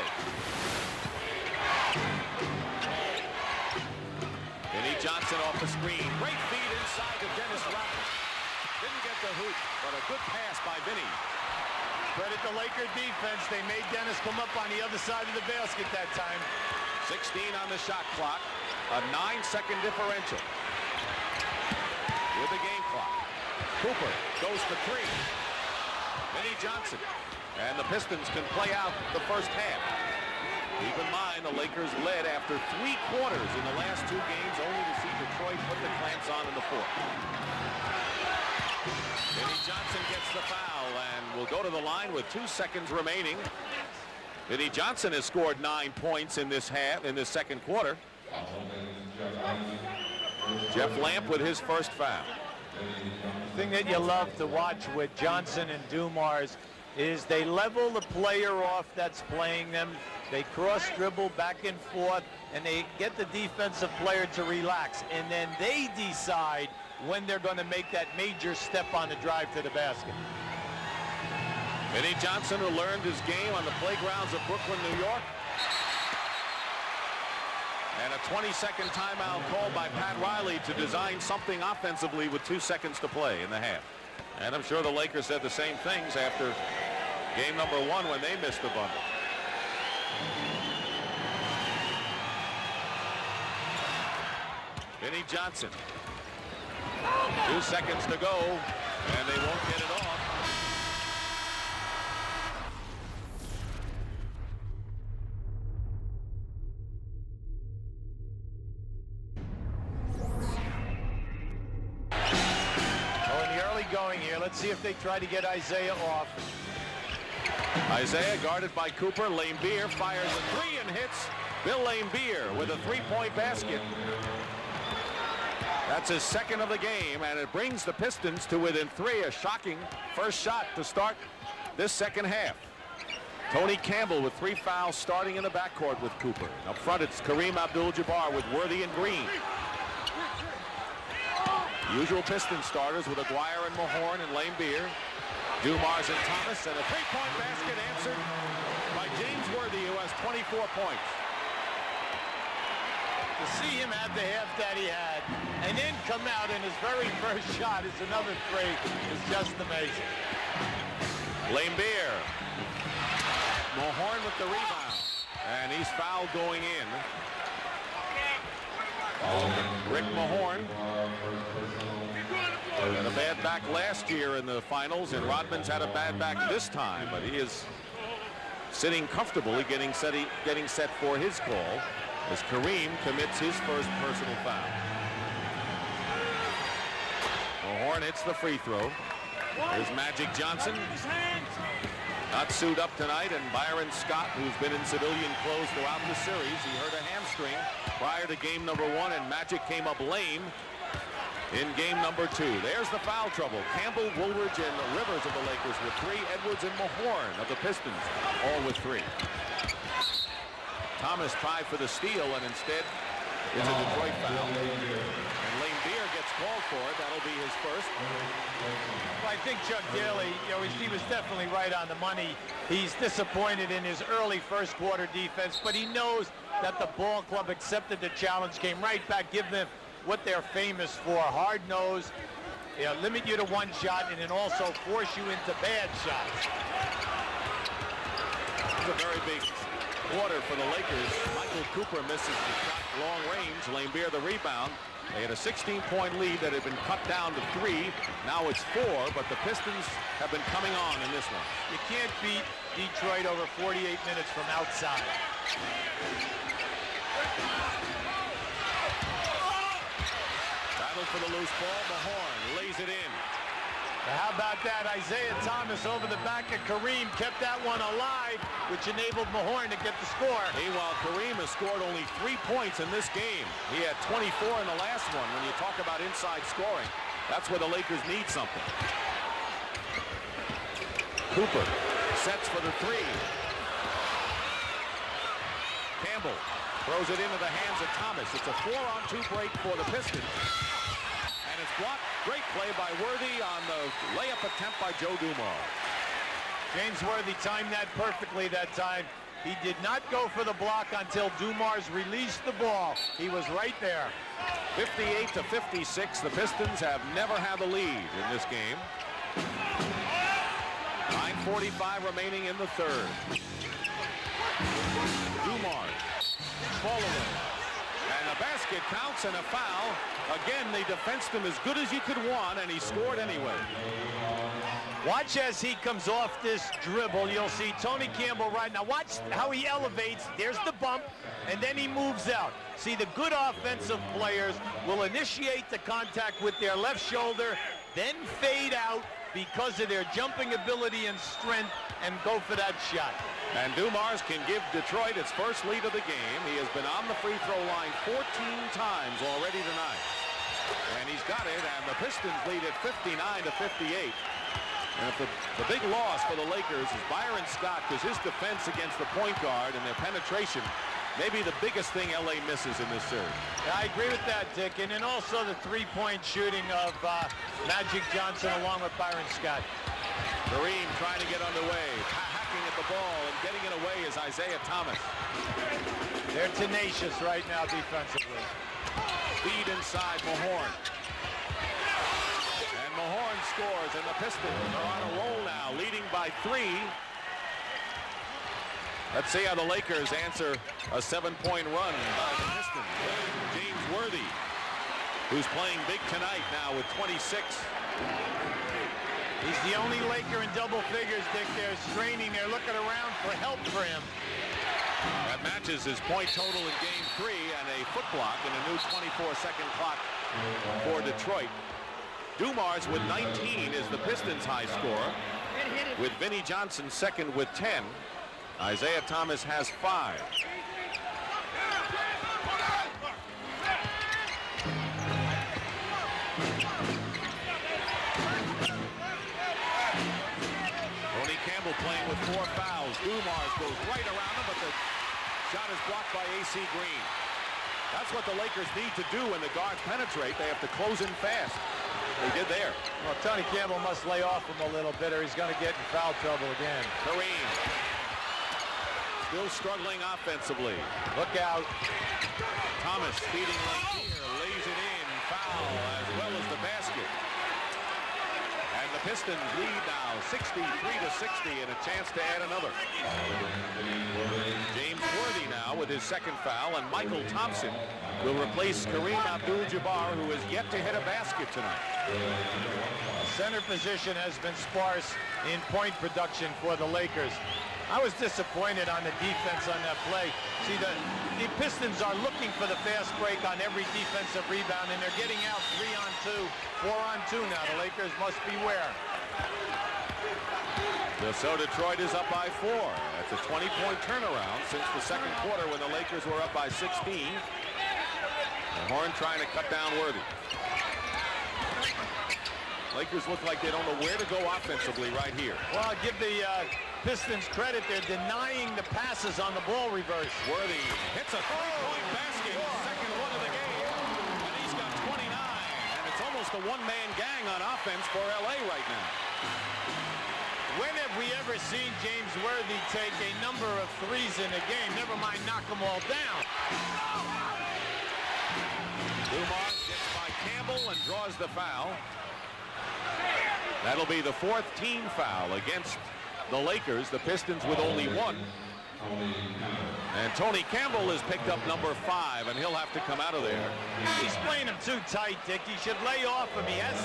Speaker 1: Vinnie Johnson off the screen. Great feed inside to Dennis Rodman. Didn't get the hoop, but a good pass by Vinnie.
Speaker 2: Credit the Laker defense. They made Dennis come up on the other side of the basket that time.
Speaker 1: 16 on the shot clock. A 9-second differential. With the game clock. Cooper goes for 3. Vinnie Johnson. And the Pistons can play out the first half. Keep in mind, the Lakers led after 3 quarters in the last 2 games, only to see Detroit put the clamps on in the 4th. Vinnie Johnson gets the foul and will go to the line with 2 seconds remaining. Vinnie Johnson has scored 9 points in this second quarter. Jeff Lamp with his first foul.
Speaker 2: The thing that you love to watch with Johnson and Dumars is they level the player off that's playing them. They cross dribble back and forth, and they get the defensive player to relax, and then they decide when they're going to make that major step on the drive to the basket.
Speaker 1: Vinnie Johnson, who learned his game on the playgrounds of Brooklyn, New York. And a 20-second timeout called by Pat Riley to design something offensively with 2 seconds to play in the half. And I'm sure the Lakers said the same things after game number 1 when they missed the bundle. Vinnie Johnson. 2 seconds to go, and they won't get it off.
Speaker 2: Going here. Let's see if they try to get Isaiah off.
Speaker 1: Isaiah guarded by Cooper. Laimbeer fires a 3 and hits. Bill Laimbeer with a 3-point basket. That's his second of the game, and it brings the Pistons to within 3. A shocking first shot to start this second half. Tony Campbell with 3 fouls starting in the backcourt with Cooper. Up front, it's Kareem Abdul-Jabbar with Worthy and Green. Usual Pistons starters with Aguirre and Mahorn and Laimbeer. Dumars and Thomas, and a 3-point basket answered by James Worthy, who has 24 points.
Speaker 2: To see him have the half that he had and then come out in his very first shot is another three is just amazing.
Speaker 1: Laimbeer. Mahorn with the rebound. And he's fouled going in. Rick Mahorn had a bad back last year in the finals, and Rodman's had a bad back this time, but he is sitting comfortably, getting set for his call as Kareem commits his first personal foul. Mahorn hits the free throw. Here's Magic Johnson. Not suited up tonight, and Byron Scott, who's been in civilian clothes throughout the series, he hurt a hamstring prior to game number 1, and Magic came up lame in game number 2. There's the foul trouble. Campbell, Woolridge, and Rivers of the Lakers with 3. Edwards and Mahorn of the Pistons all with 3. Thomas tried for the steal, and instead it's a Detroit foul. And Laimbeer gets called for it. That'll be his first.
Speaker 2: Well, I think Chuck Daly, he was definitely right on the money. He's disappointed in his early first quarter defense, but he knows that the ball club accepted the challenge, came right back, give them what they're famous for, hard nose, limit you to one shot, and then also force you into bad shots.
Speaker 1: It's a very big quarter for the Lakers. Michael Cooper misses the shot long range. Laimbeer the rebound. They had a 16-point lead that had been cut down to 3. Now it's 4, but the Pistons have been coming on in this one.
Speaker 2: You can't beat Detroit over 48 minutes from outside.
Speaker 1: Battle for the loose ball. Mahorn lays it in.
Speaker 2: Now how about that? Isaiah Thomas over the back of Kareem kept that one alive, which enabled Mahorn to get the score.
Speaker 1: Meanwhile, Kareem has scored only 3 points in this game. He had 24 in the last one. When you talk about inside scoring, that's where the Lakers need something. Cooper sets for the 3. Campbell throws it into the hands of Thomas. It's a 4-on-2 break for the Pistons. And it's blocked. Great play by Worthy on the layup attempt by Joe Dumars.
Speaker 2: James Worthy timed that perfectly that time. He did not go for the block until Dumars released the ball. He was right there.
Speaker 1: 58-56. The Pistons have never had the lead in this game. 9:45 remaining in the third. Dumars. Fall away. And the basket counts and a foul. Again, they defensed him as good as you could want, and he scored anyway.
Speaker 2: Watch as he comes off this dribble. You'll see Tony Campbell right now. Watch how he elevates. There's the bump, and then he moves out. See, the good offensive players will initiate the contact with their left shoulder, then fade out because of their jumping ability and strength, and go for that shot.
Speaker 1: And Dumars can give Detroit its first lead of the game. He has been on the free throw line 14 times already tonight. And he's got it, and the Pistons lead at 59-58. And if the big loss for the Lakers is Byron Scott, because his defense against the point guard and their penetration may be the biggest thing LA misses in this series.
Speaker 2: Yeah, I agree with that, Dick. And then also the three-point shooting of Magic Johnson along with Byron Scott.
Speaker 1: Kareem trying to get underway, hacking at the ball, and getting it away is Isaiah Thomas.
Speaker 2: They're tenacious right now defensively.
Speaker 1: Feed inside Mahorn. And Mahorn scores, and the Pistons are on a roll now, leading by 3. Let's see how the Lakers answer a 7-point run by the Pistons. James Worthy, who's playing big tonight now with 26.
Speaker 2: He's the only Laker in double figures, Dick. They're straining. They're looking around for help for him.
Speaker 1: That matches his point total in game 3 and a foot block in a new 24-second clock for Detroit. Dumars with 19 is the Pistons' high scorer, with Vinnie Johnson second with 10. Isaiah Thomas has 5. Tony Campbell playing with 4 fouls. Dumars goes right around him, but the shot is blocked by A.C. Green. That's what the Lakers need to do when the guards penetrate. They have to close in fast. They did there.
Speaker 2: Well, Tony Campbell must lay off him a little bit or he's going to get in foul trouble again.
Speaker 1: Kareem. still struggling offensively.
Speaker 2: Look out.
Speaker 1: Thomas feeding Laimbeer, lays it in, foul as well as the basket. And the Pistons lead now 63-60 and a chance to add another. James Worthy now with his second foul, and Michael Thompson will replace Kareem Abdul-Jabbar, who has yet to hit a basket tonight.
Speaker 2: Center position has been sparse in point production for the Lakers. I was disappointed on the defense on that play. See, the Pistons are looking for the fast break on every defensive rebound, and they're getting out 3-on-2, 4-on-2 now. The Lakers must beware.
Speaker 1: So Detroit is up by 4. That's a 20-point turnaround since the second quarter when the Lakers were up by 16. Mahorn trying to cut down Worthy. Lakers look like they don't know where to go offensively right here.
Speaker 2: Well, I'll give the Pistons credit. They're denying the passes on the ball reverse.
Speaker 1: Worthy hits a three-point basket, second one of the game, and he's got 29. And it's almost a one-man gang on offense for L.A. right now.
Speaker 2: When have we ever seen James Worthy take a number of threes in a game? Never mind knock them all down.
Speaker 1: Dumars gets by Campbell and draws the foul. That'll be the fourth team foul against the Lakers. The Pistons with only one. And Tony Campbell has picked up number 5, and he'll have to come out of there.
Speaker 2: He's playing him too tight, Dick. He should lay off him. He has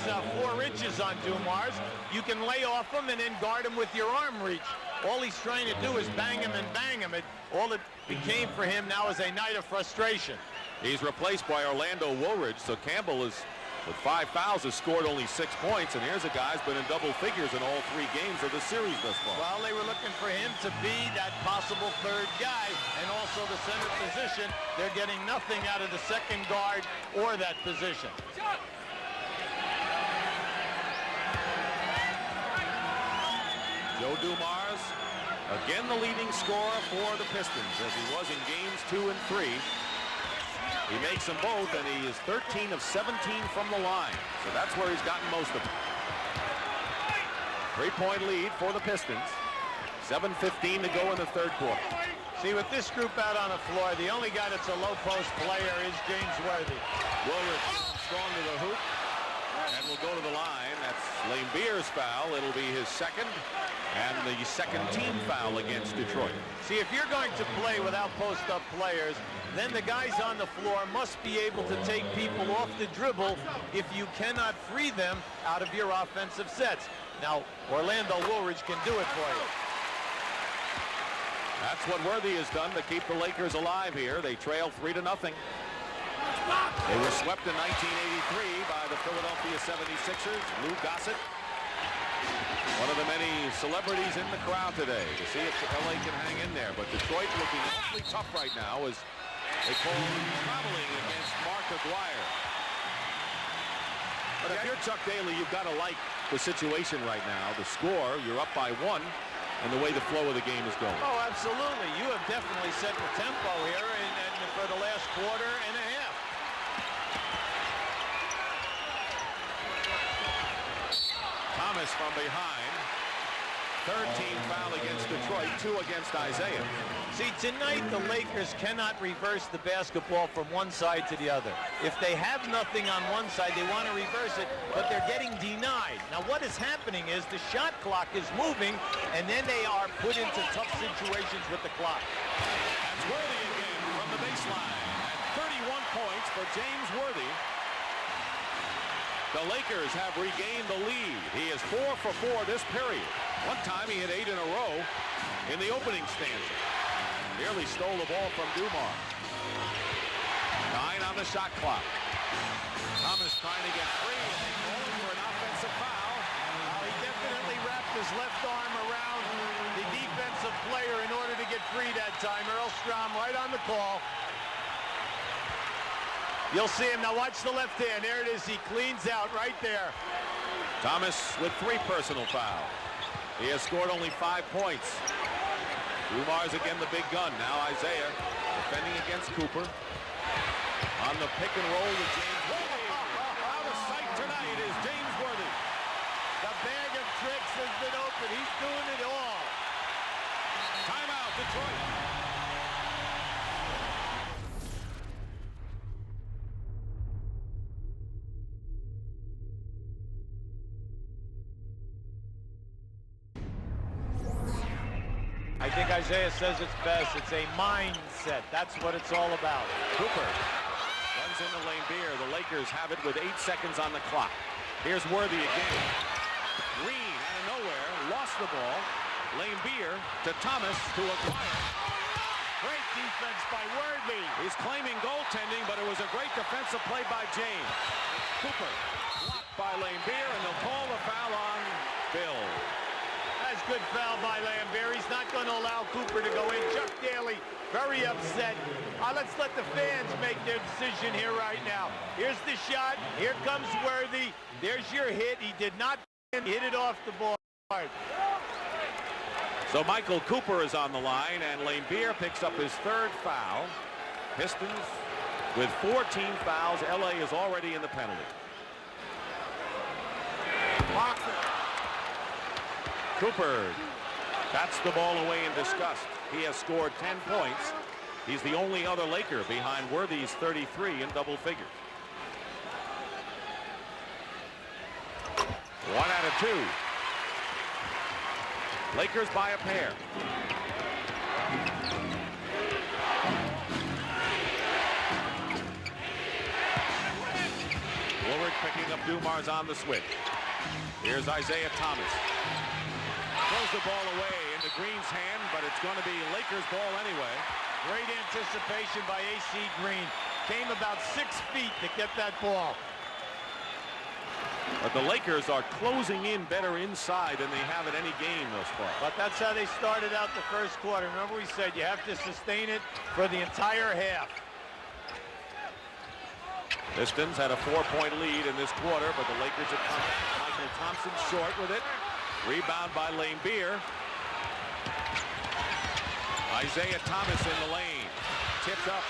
Speaker 2: 4 inches on Dumars. You can lay off him and then guard him with your arm reach. All he's trying to do is bang him and bang him. All it became for him now is a night of frustration.
Speaker 1: He's replaced by Orlando Woolridge, so Campbell is, with 5 fouls, has scored only 6 points, and here's a guy who's been in double figures in all 3 games of the series thus far.
Speaker 2: Well, they were looking for him to be that possible third guy, and also the center position. They're getting nothing out of the second guard or that position. Joe
Speaker 1: Dumars, again the leading scorer for the Pistons, as he was in games 2 and 3. He makes them both, and he is 13 of 17 from the line. So that's where he's gotten most of them. 3-point lead for the Pistons. 7:15 to go in the third quarter.
Speaker 2: See, with this group out on the floor, the only guy that's a low-post player is James Worthy.
Speaker 1: Woolridge strong to the hoop and will go to the line. That's Laimbeer's foul. It'll be his second, and the second team foul against Detroit.
Speaker 2: See, if you're going to play without post-up players, then the guys on the floor must be able to take people off the dribble if you cannot free them out of your offensive sets. Now, Orlando Woolridge can do it for you.
Speaker 1: That's what Worthy has done to keep the Lakers alive here. They trail 3-0. They were swept in 1983 by the Philadelphia 76ers. Lou Gossett, one of the many celebrities in the crowd today, to see if LA can hang in there. But Detroit looking awfully tough right now as they call traveling against Mark Aguirre. But if you're Chuck Daly, you've got to like the situation right now. The score, you're up by 1, and the way the flow of the game is going.
Speaker 2: Oh, absolutely. You have definitely set the tempo here and for the last quarter and a half.
Speaker 1: Thomas from behind. Third team foul against Detroit, 2 against Isaiah.
Speaker 2: See, tonight the Lakers cannot reverse the basketball from one side to the other. If they have nothing on one side, they want to reverse it, but they're getting denied. Now, what is happening is the shot clock is moving, and then they are put into tough situations with the clock.
Speaker 1: That's Worthy again from the baseline. 31 points for James Worthy. The Lakers have regained the lead. He is 4 for 4 this period. One time he had 8 in a row in the opening stanza. Nearly stole the ball from Dumars. 9 on the shot clock. Thomas trying to get free, and they call him for an offensive foul.
Speaker 2: He definitely wrapped his left arm around the defensive player in order to get free that time. Earl Strom right on the call. You'll see him. Now watch the left hand. There it is. He cleans out right there.
Speaker 1: Thomas with 3 personal fouls. He has scored only 5 points. Dumars again the big gun. Now Isaiah defending against Cooper. On the pick and roll with James Worthy. Out of sight tonight is James Worthy.
Speaker 2: The bag of tricks has been open. He's doing it all.
Speaker 1: Timeout, Detroit.
Speaker 2: I think Isaiah says it's best. It's a mindset. That's what it's all about.
Speaker 1: Cooper runs into Laimbeer. The Lakers have it with 8 seconds on the clock. Here's Worthy again. Green out of nowhere, lost the ball. Laimbeer to Thomas to Aguirre.
Speaker 2: Great defense by Worthy.
Speaker 1: He's claiming goaltending, but it was a great defensive play by James. Cooper blocked by Laimbeer, and they'll call the foul on Bill.
Speaker 2: That's good foul by Laimbeer. He's not going to allow Cooper to go in. Chuck Daly very upset. Let's let the fans make their decision here right now. Here's the shot. Here comes Worthy. There's your hit. He did not hit it off the board.
Speaker 1: So Michael Cooper is on the line, and Laimbeer picks up his 3rd foul. Pistons with 14 fouls. LA is already in the penalty. Cooper bats the ball away in disgust. He has scored 10 points. He's the only other Laker behind Worthy's 33 in double figures. 1 out of 2. Lakers by a pair. Woolridge picking up Dumars on the switch. Here's Isaiah Thomas. Throws the ball away into Green's hand, but it's going to be Lakers ball anyway.
Speaker 2: Great anticipation by AC Green. Came about 6 feet to get that ball.
Speaker 1: But the Lakers are closing in better inside than they have in any game thus far.
Speaker 2: But that's how they started out the first quarter. Remember we said you have to sustain it for the entire half.
Speaker 1: Pistons had a 4-point lead in this quarter, but the Lakers have come back. Michael Thompson short with it. Rebound by Laimbeer. Isaiah Thomas in the lane. Tipped up.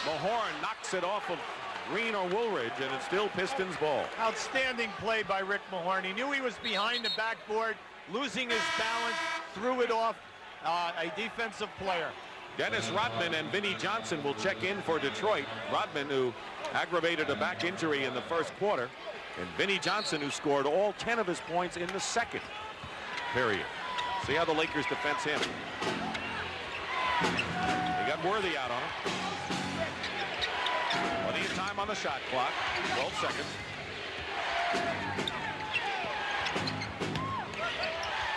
Speaker 1: Mahorn knocks it off of Green or Woolridge, and it's still Pistons ball.
Speaker 2: Outstanding play by Rick Mahorn. He knew he was behind the backboard, losing his balance, threw it off a defensive player.
Speaker 1: Dennis Rodman and Vinnie Johnson will check in for Detroit. Rodman, who aggravated a back injury in the first quarter, and Vinnie Johnson, who scored all 10 of his points in the second period. See how the Lakers defense him. They got Worthy out on him. Plenty of time on the shot clock. 12 seconds.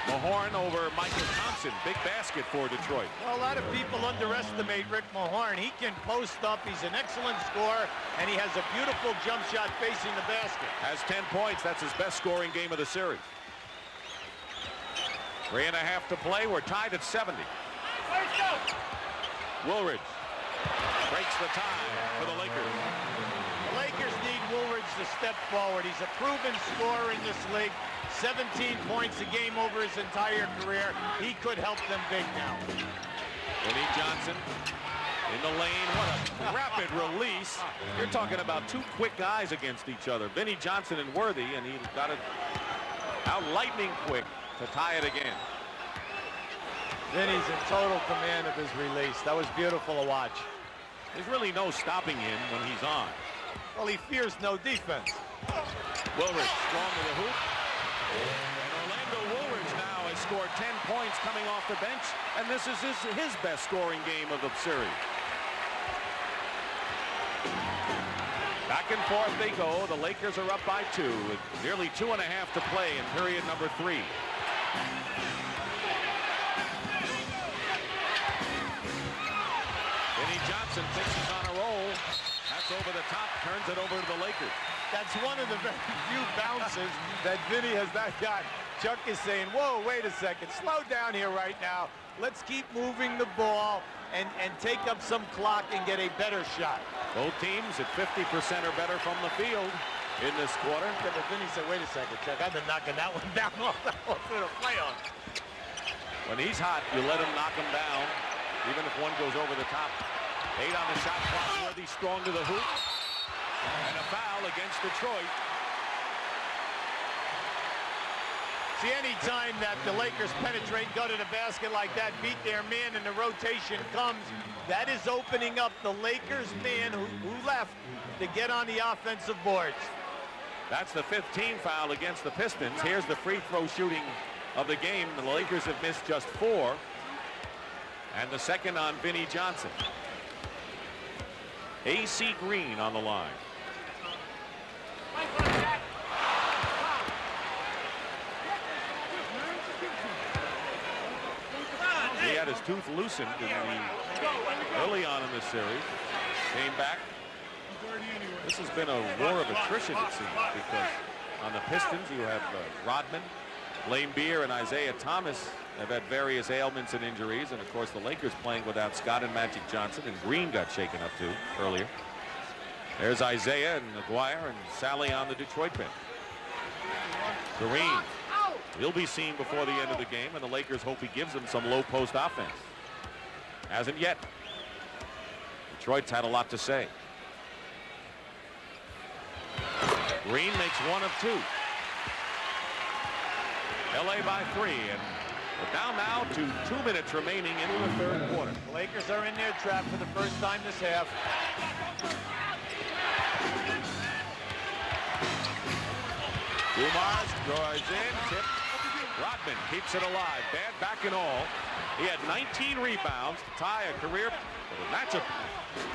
Speaker 1: Mahorn over Michael Thompson. Big basket for Detroit.
Speaker 2: Well, a lot of people underestimate Rick Mahorn. He can post up. He's an excellent scorer, and he has a beautiful jump shot facing the basket.
Speaker 1: Has 10 points. That's his best scoring game of the series. 3.5 to play. We're tied at 70. Woolridge breaks the tie for the Lakers.
Speaker 2: The Lakers need Woolridge to step forward. He's a proven scorer in this league. 17 points a game over his entire career. He could help them big now.
Speaker 1: Vinnie Johnson in the lane. What a rapid release. You're talking about 2 quick guys against each other. Vinnie Johnson and Worthy, and he got it out lightning quick to tie it again.
Speaker 2: Vinnie's in total command of his release. That was beautiful to watch.
Speaker 1: There's really no stopping him when he's on.
Speaker 2: Well, he fears no defense.
Speaker 1: Woolridge strong to the hoop. And Orlando Woolridge now has scored 10 points coming off the bench, and this is his best scoring game of the series. Back and forth they go. The Lakers are up by 2 with nearly 2.5 to play in period number 3. Vinnie Johnson thinks he's on a roll. That's over the top, turns it over to the Lakers.
Speaker 2: That's one of the very few bounces that Vinnie has not got. Chuck is saying, whoa, wait a second. Slow down here right now. Let's keep moving the ball and take up some clock and get a better shot.
Speaker 1: Both teams at 50% or better from the field in this quarter.
Speaker 2: Yeah, but Vinnie said, wait a second, Chuck. I've been knocking that one down all through the playoffs.
Speaker 1: When he's hot, you let him knock him down, even if one goes over the top. 8 on the shot clock. Worthy strong to the hoop. And a foul against Detroit.
Speaker 2: See, any time that the Lakers penetrate, go to the basket like that, beat their man, and the rotation comes, that is opening up the Lakers man who left to get on the offensive boards.
Speaker 1: That's the 15th foul against the Pistons. Here's the free throw shooting of the game. The Lakers have missed just 4. And the second on Vinnie Johnson. AC Green on the line. He had his tooth loosened early on in this series. Came back. This has been a war of attrition, it seems, because on the Pistons you have Rodman, Laimbeer, and Isaiah Thomas have had various ailments and injuries, and of course the Lakers playing without Scott and Magic Johnson, and Green got shaken up too earlier. There's Isaiah and Aguirre and Salley on the Detroit bench. Green. He'll be seen before the end of the game, and the Lakers hope he gives them some low post offense. Hasn't yet. Detroit's had a lot to say. Green makes 1 of 2. LA by 3, and we're down now to 2 minutes remaining into the third quarter.
Speaker 2: The Lakers are in their trap for the first time this half.
Speaker 1: Dumars drives in, tip. Rodman keeps it alive. Bad back and all. He had 19 rebounds to tie a career. That's a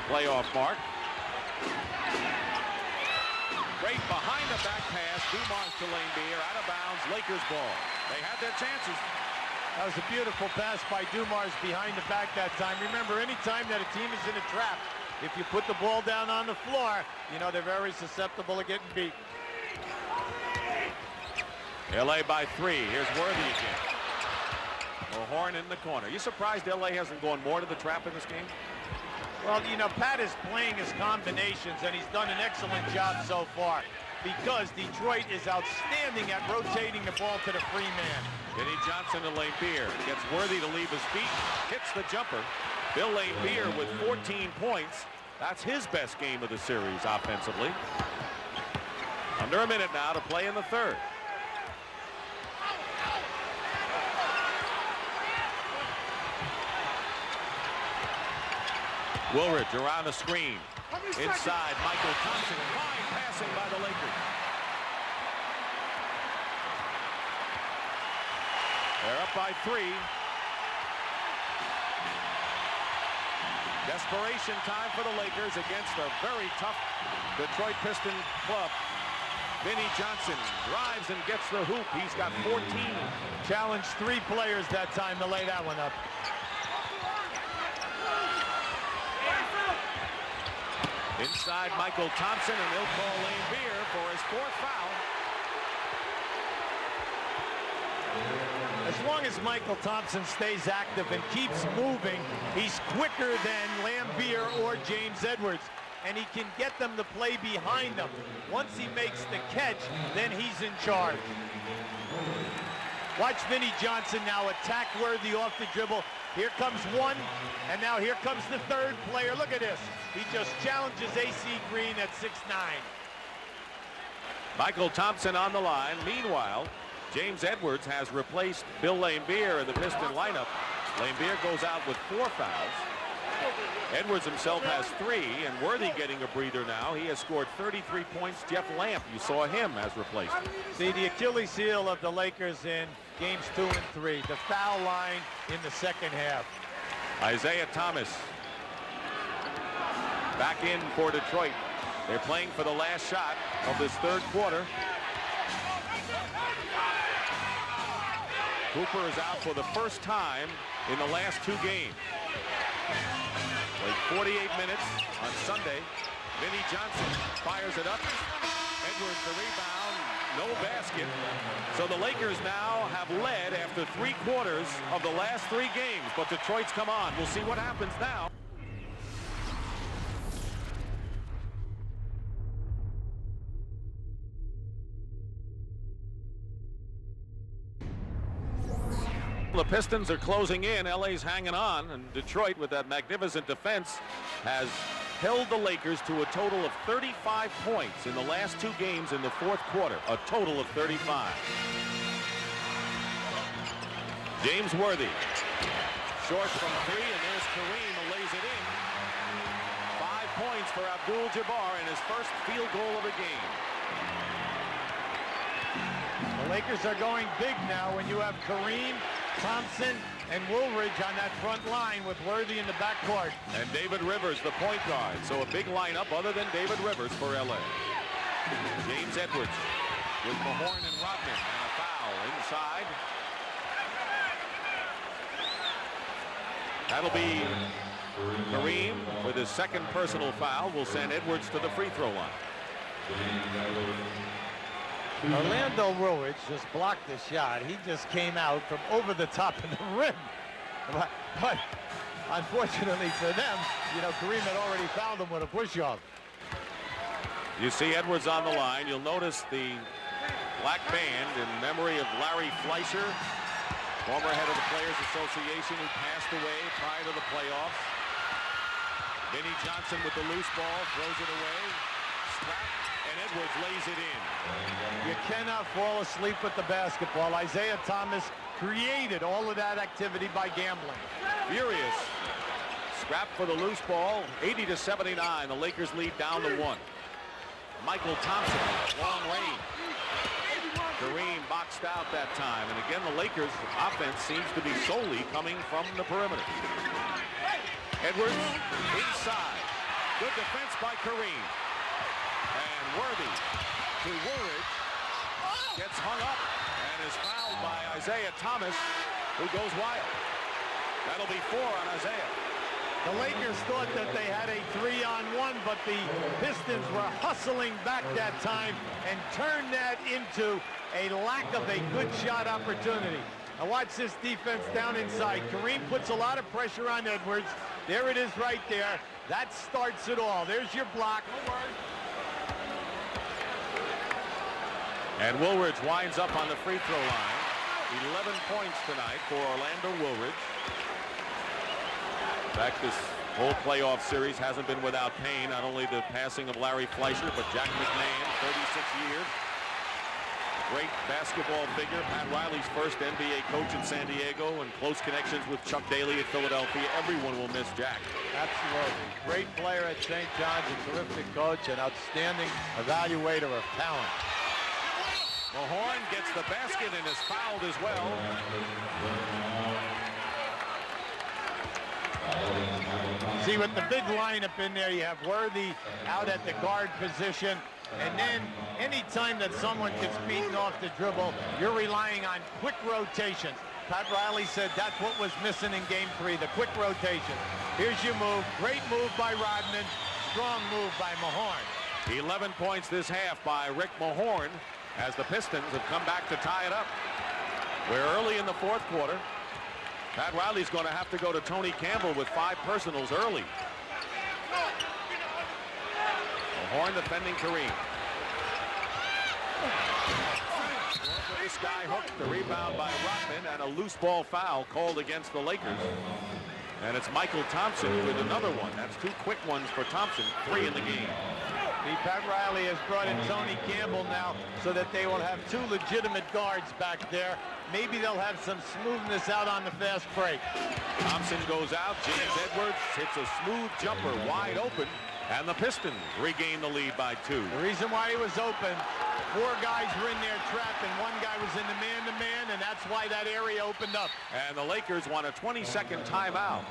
Speaker 1: playoff mark. Great behind the back pass. Dumars to Laimbeer, out of bounds. Lakers ball. They had their chances.
Speaker 2: That was a beautiful pass by Dumars behind the back that time. Remember, any time that a team is in a trap, if you put the ball down on the floor, you know they're very susceptible to getting beat.
Speaker 1: LA by 3. Here's Worthy again. Mahorn in the corner. You surprised LA hasn't gone more to the trap in this game?
Speaker 2: Well, you know, Pat is playing his combinations, and he's done an excellent job so far because Detroit is outstanding at rotating the ball to the free man.
Speaker 1: Vinnie Johnson to Laimbeer. Gets Worthy to leave his feet. Hits the jumper. Bill Laimbeer with 14 points. That's his best game of the series offensively. Under a minute now to play in the third. Woolridge around the screen. Inside, Michael Thompson. Fine passing by the Lakers. They're up by 3. Desperation time for the Lakers against a very tough Detroit Piston club. Vinnie Johnson drives and gets the hoop. He's got 14.
Speaker 2: Challenged 3 players that time to lay that one up.
Speaker 1: Inside Michael Thompson, and they'll call Laimbeer for his 4th foul.
Speaker 2: As long as Michael Thompson stays active and keeps moving, he's quicker than Laimbeer or James Edwards, and he can get them to play behind them. Once he makes the catch, then he's in charge. Watch Vinnie Johnson now attack Worthy off the dribble. Here comes one, and now here comes the third player. Look at this. He just challenges AC Green at 6'9".
Speaker 1: Michael Thompson on the line. Meanwhile, James Edwards has replaced Bill Laimbeer in the Piston lineup. Laimbeer goes out with 4 fouls. Edwards himself has 3, and Worthy getting a breather now. He has scored 33 points. Jeff Lamp, you saw him as replaced.
Speaker 2: See, the Achilles heel of the Lakers in games 2 and 3, the foul line in the second half.
Speaker 1: Isaiah Thomas back in for Detroit. They're playing for the last shot of this third quarter. Cooper is out for the first time in the last 2 games. Played 48 minutes on Sunday. Vinnie Johnson fires it up. Edwards the rebound. No basket. So the Lakers now have led after 3 quarters of the last 3 games. But Detroit's come on. We'll see what happens now. The Pistons are closing in. LA's hanging on, and Detroit, with that magnificent defense, has held the Lakers to a total of 35 points in the last 2 games in the fourth quarter. A total of 35. James Worthy. Short from 3, and there's Kareem who lays it in. 5 points for Abdul-Jabbar in his first field goal of the game.
Speaker 2: The Lakers are going big now when you have Kareem, Thompson, and Woolridge on that front line with Worthy in the backcourt.
Speaker 1: And David Rivers, the point guard. So a big lineup other than David Rivers for LA. James Edwards with Mahorn and Rodman, and a foul inside. That'll be Kareem with his second personal foul. Will send Edwards to the free throw line.
Speaker 2: Orlando Woolridge just blocked the shot. He just came out from over the top of the rim. But unfortunately for them, you know, Kareem had already fouled him with a push-off.
Speaker 1: You see Edwards on the line. You'll notice the black band in memory of Larry Fleischer, former head of the Players Association, who passed away prior to the playoffs. Vinnie Johnson with the loose ball, throws it away. Strap, and Edwards lays it in.
Speaker 2: You cannot fall asleep with the basketball. Isaiah Thomas created all of that activity by gambling.
Speaker 1: Furious. Scrap for the loose ball. 80-79. The Lakers lead down to 1. Michael Thompson, long range. Kareem boxed out that time. And again, the Lakers' offense seems to be solely coming from the perimeter. Edwards inside. Good defense by Kareem. And Worthy to Woolridge. Gets hung up and is fouled by Isaiah Thomas, who goes wild. That'll be 4 on Isaiah.
Speaker 2: The Lakers thought that they had a 3-on-1, but the Pistons were hustling back that time and turned that into a lack of a good shot opportunity. Now watch this defense down inside. Kareem puts a lot of pressure on Edwards. There it is right there. That starts it all. There's your block.
Speaker 1: And Woolridge winds up on the free throw line. 11 points tonight for Orlando Woolridge. In fact, this whole playoff series hasn't been without pain. Not only the passing of Larry Fleischer, but Jack McNamara, 36 years. Great basketball figure. Pat Riley's first NBA coach in San Diego, and close connections with Chuck Daly at Philadelphia. Everyone will miss Jack.
Speaker 2: Absolutely. Great player at St. John's, a terrific coach, an outstanding evaluator of talent.
Speaker 1: Mahorn gets the basket and is fouled as well.
Speaker 2: See, with the big lineup in there, you have Worthy out at the guard position. And then anytime that someone gets beaten off the dribble, you're relying on quick rotation. Pat Riley said that's what was missing in Game 3, the quick rotation. Here's your move. Great move by Rodman. Strong move by Mahorn.
Speaker 1: 11 points this half by Rick Mahorn as the Pistons have come back to tie it up. We're early in the fourth quarter. Pat Riley's going to have to go to Tony Campbell with 5 personals early. Mahorn defending Kareem. This guy hooked, the rebound by Rodman, and a loose ball foul called against the Lakers. And it's Michael Thompson with another one. That's 2 quick ones for Thompson, 3 in the game.
Speaker 2: Pat Riley has brought in Tony Campbell now so that they will have 2 legitimate guards back there. Maybe they'll have some smoothness out on the fast break.
Speaker 1: Thompson goes out. James Edwards hits a smooth jumper wide open. And the Pistons regain the lead by 2.
Speaker 2: The reason why he was open, 4 guys were in there trapped and 1 guy was in the man-to-man, and that's why that area opened up.
Speaker 1: And the Lakers want a 20-second timeout.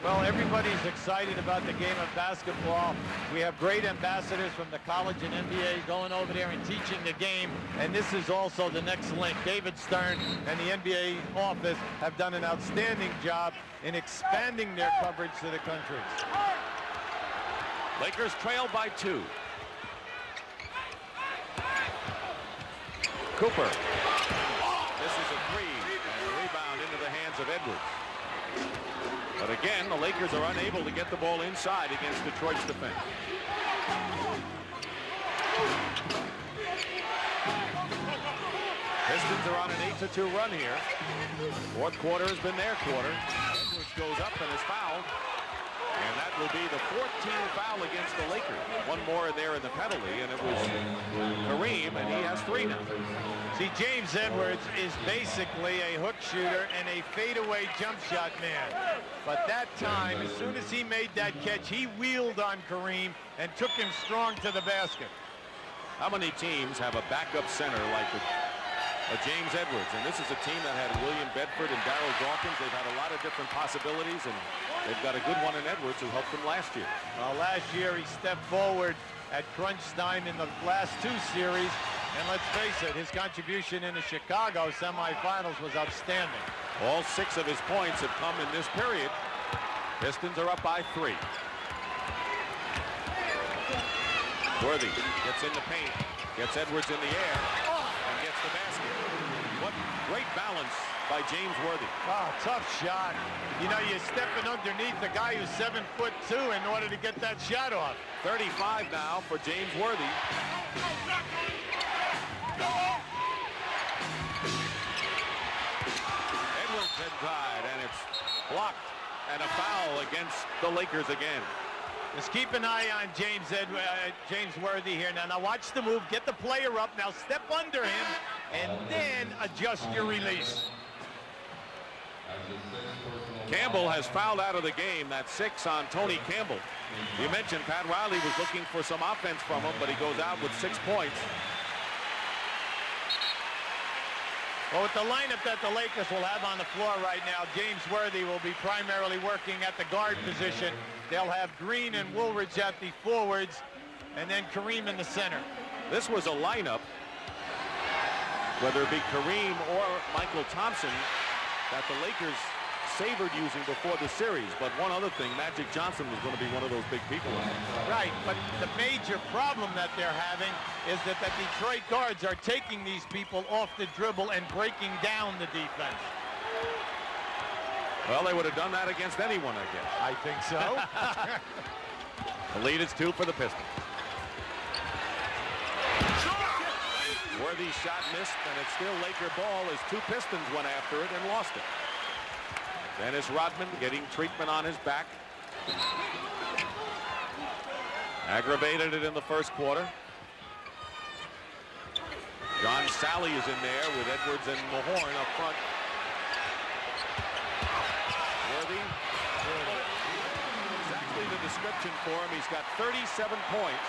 Speaker 2: Well, everybody's excited about the game of basketball. We have great ambassadors from the college and NBA going over there and teaching the game. And this is also the next link. David Stern and the NBA office have done an outstanding job in expanding their coverage to the country.
Speaker 1: Lakers trail by 2. Cooper. This is a 3, and a rebound into the hands of Edwards. But again, the Lakers are unable to get the ball inside against Detroit's defense. Pistons are on an 8-2 run here. Fourth quarter has been their quarter. Edwards goes up and is fouled. And that will be the 14th foul against the Lakers. 1 more there in the penalty, and it was Kareem, and he has 3 now.
Speaker 2: See, James Edwards is basically a hook shooter and a fadeaway jump shot man. But that time, as soon as he made that catch, he wheeled on Kareem and took him strong to the basket.
Speaker 1: How many teams have a backup center like a James Edwards? And this is a team that had William Bedford and Darryl Dawkins. They've had a lot of different possibilities, and they've got a good one in Edwards who helped them last year.
Speaker 2: Well, last year he stepped forward at crunch time in the last 2 series. And let's face it, his contribution in the Chicago semifinals was outstanding.
Speaker 1: All 6 of his points have come in this period. Pistons are up by 3. Worthy gets in the paint, gets Edwards in the air, and gets the basket. What great balance by James Worthy.
Speaker 2: Oh, tough shot. You know, you're stepping underneath the guy who's 7'2" in order to get that shot off.
Speaker 1: 35 now for James Worthy. Edwards inside, and it's blocked, and a foul against the Lakers again.
Speaker 2: Just keep an eye on James Worthy here. Now watch the move. Get the player up. Now step under him, and then adjust your release.
Speaker 1: Campbell has fouled out of the game. That's 6 on Tony Campbell. You mentioned Pat Riley was looking for some offense from him, but he goes out with 6 points.
Speaker 2: Well, with the lineup that the Lakers will have on the floor right now, James Worthy will be primarily working at the guard position. They'll have Green and Woolridge at the forwards, and then Kareem in the center.
Speaker 1: This was a lineup, whether it be Kareem or Michael Thompson, that the Lakers savored using before the series. But one other thing, Magic Johnson was going to be one of those big people.
Speaker 2: Right, but the major problem that they're having is that the Detroit guards are taking these people off the dribble and breaking down the defense.
Speaker 1: Well, they would have done that against anyone, I guess.
Speaker 2: I think so.
Speaker 1: The lead is 2 for the Pistons. Worthy's shot missed, and it's still Laker ball as 2 Pistons went after it and lost it. Dennis Rodman getting treatment on his back. Aggravated it in the first quarter. John Salley is in there with Edwards and Mahorn up front. Worthy. Exactly the description for him. He's got 37 points.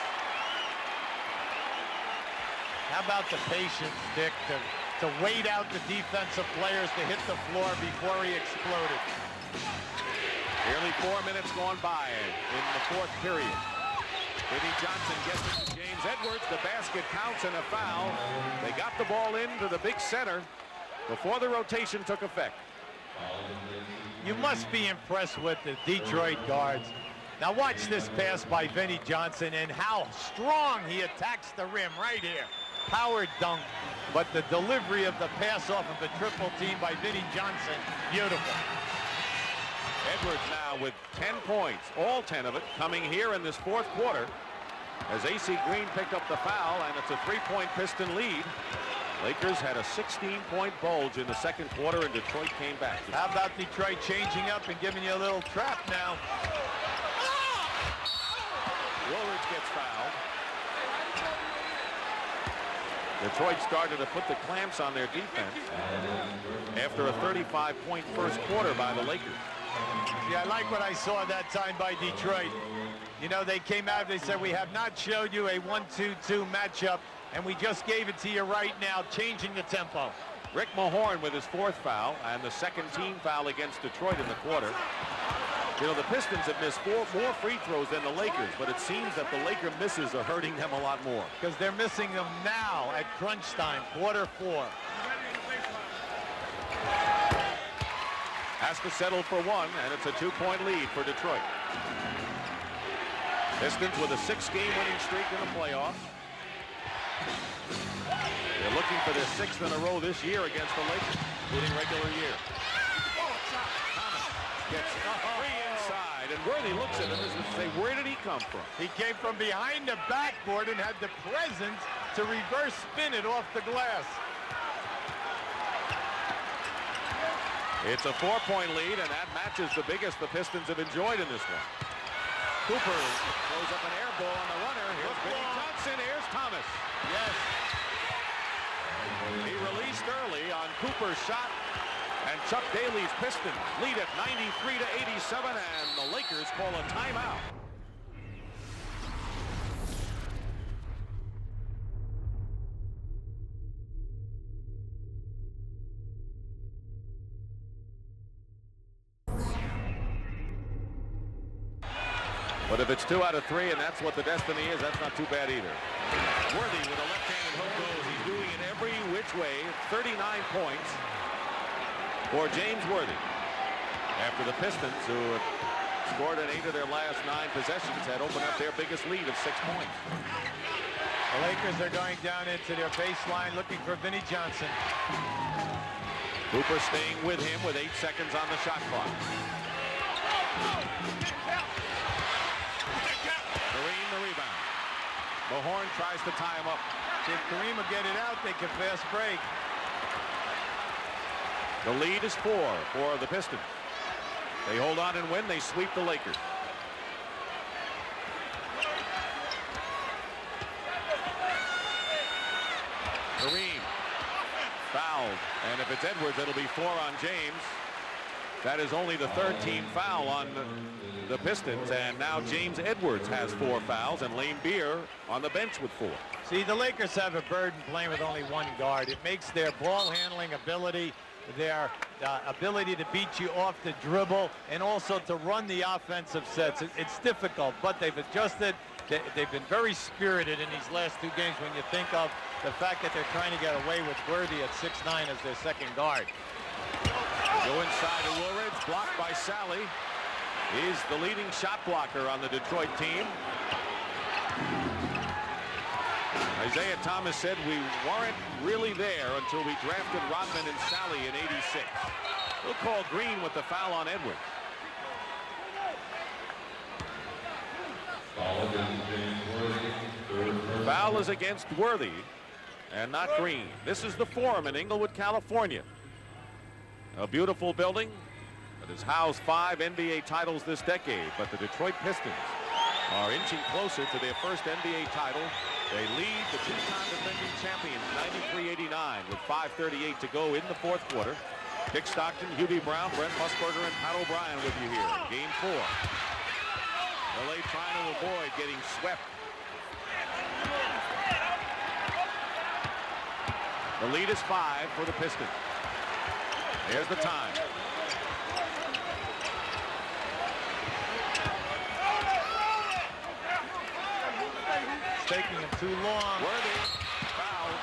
Speaker 2: How about the patience, Dick, to wait out the defensive players to hit the floor before he exploded.
Speaker 1: Nearly 4 minutes gone by in the 4th period. Vinnie Johnson gets it to James Edwards. The basket counts and a foul. They got the ball into the big center before the rotation took effect.
Speaker 2: You must be impressed with the Detroit guards. Now watch this pass by Vinnie Johnson and how strong he attacks the rim right here. Power dunk, but the delivery of the pass off of a triple team by Vinnie Johnson, beautiful.
Speaker 1: Edwards now with 10 points, all 10 of it coming here in this 4th quarter as A.C. Green picked up the foul, and it's a 3-point Piston lead. Lakers had a 16-point bulge in the 2nd quarter, and Detroit came back.
Speaker 2: How about Detroit changing up and giving you a little trap now?
Speaker 1: Woolridge gets fouled. Detroit started to put the clamps on their defense after a 35-point first quarter by the Lakers.
Speaker 2: Yeah, I like what I saw that time by Detroit. You know, they came out, they said, we have not showed you a 1-2-2 matchup, and we just gave it to you right now, changing the tempo.
Speaker 1: Rick Mahorn with his 4th foul and the 2nd team foul against Detroit in the quarter. You know, the Pistons have missed 4 more free throws than the Lakers, but it seems that the Laker misses are hurting them a lot more.
Speaker 2: Because they're missing them now at crunch time, quarter 4.
Speaker 1: Has to settle for 1, and it's a 2-point lead for Detroit. Pistons with a 6-game winning streak in the playoffs. They're looking for their 6th in a row this year against the Lakers, including regular year. Thomas gets 3 inside, and Worthy looks at him as if to say, where did he come from?
Speaker 2: He came from behind the backboard and had the presence to reverse spin it off the glass.
Speaker 1: It's a 4-point lead, and that matches the biggest the Pistons have enjoyed in this one. Cooper throws up an air ball on the runner. Here's Vinnie Johnson. Here's Thomas.
Speaker 2: Yes.
Speaker 1: He released early on Cooper's shot, and Chuck Daly's Pistons lead at 93-87, and the Lakers call a timeout. But if it's 2 out of 3 and that's what the destiny is, that's not too bad either. Worthy with a left-handed hook goes. He's doing it every which way. 39 points for James Worthy. After the Pistons, who have scored in 8 of their last 9 possessions, had opened up their biggest lead of 6 points.
Speaker 2: The Lakers are going down into their baseline looking for Vinnie Johnson.
Speaker 1: Cooper staying with him with 8 seconds on the shot clock. Kareem the rebound. Mahorn tries to tie him up.
Speaker 2: If Kareem will get it out, they can fast break.
Speaker 1: The lead is 4 for the Pistons. They hold on and win. They sweep the Lakers. Kareem fouled, and if it's Edwards, it'll be 4 on James. That is only the 3rd team foul on the Pistons, and now James Edwards has 4 fouls, and Laimbeer on the bench with 4.
Speaker 2: See, the Lakers have a burden playing with only 1 guard. It makes their ball handling ability, their ability to beat you off the dribble, and also to run the offensive sets. It's difficult, but they've adjusted. They've been very spirited in these last 2 games when you think of the fact that they're trying to get away with Worthy at 6'9" as their second guard.
Speaker 1: Go inside to Woolridge, blocked by Salley. He's the leading shot blocker on the Detroit team. Isaiah Thomas said we weren't really there until we drafted Rodman and Salley in '86. We'll call Green with the foul on Edwards. Foul is against Worthy and not Green. This is the Forum in Inglewood, California. A beautiful building that has housed 5 NBA titles this decade, but the Detroit Pistons are inching closer to their first NBA title. They lead the 2-time defending champions 93-89 with 5:38 to go in the 4th quarter. Dick Stockton, Hubie Brown, Brent Musburger, and Pat O'Brien with you here in Game 4. LA trying to avoid getting swept. The lead is 5 for the Pistons. There's the time.
Speaker 2: It's taking him too long.
Speaker 1: Worthy fouled.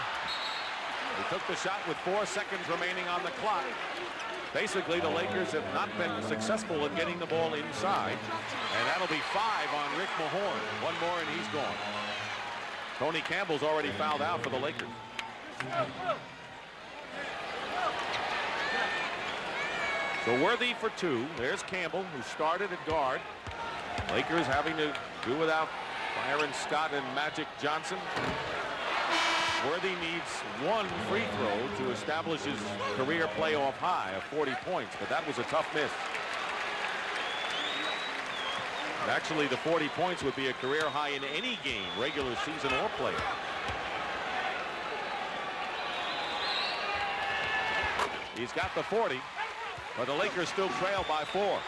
Speaker 1: He took the shot with 4 seconds remaining on the clock. Basically, the Lakers have not been successful in getting the ball inside. And that'll be 5 on Rick Mahorn. 1 more and he's gone. Tony Campbell's already fouled out for the Lakers. So Worthy for 2. There's Campbell, who started at guard. Lakers having to do without Byron Scott and Magic Johnson. Worthy needs 1 free throw to establish his career playoff high of 40 points, but that was a tough miss. And actually, the 40 points would be a career high in any game, regular season or playoff. He's got the 40, but the Lakers still trail by 4.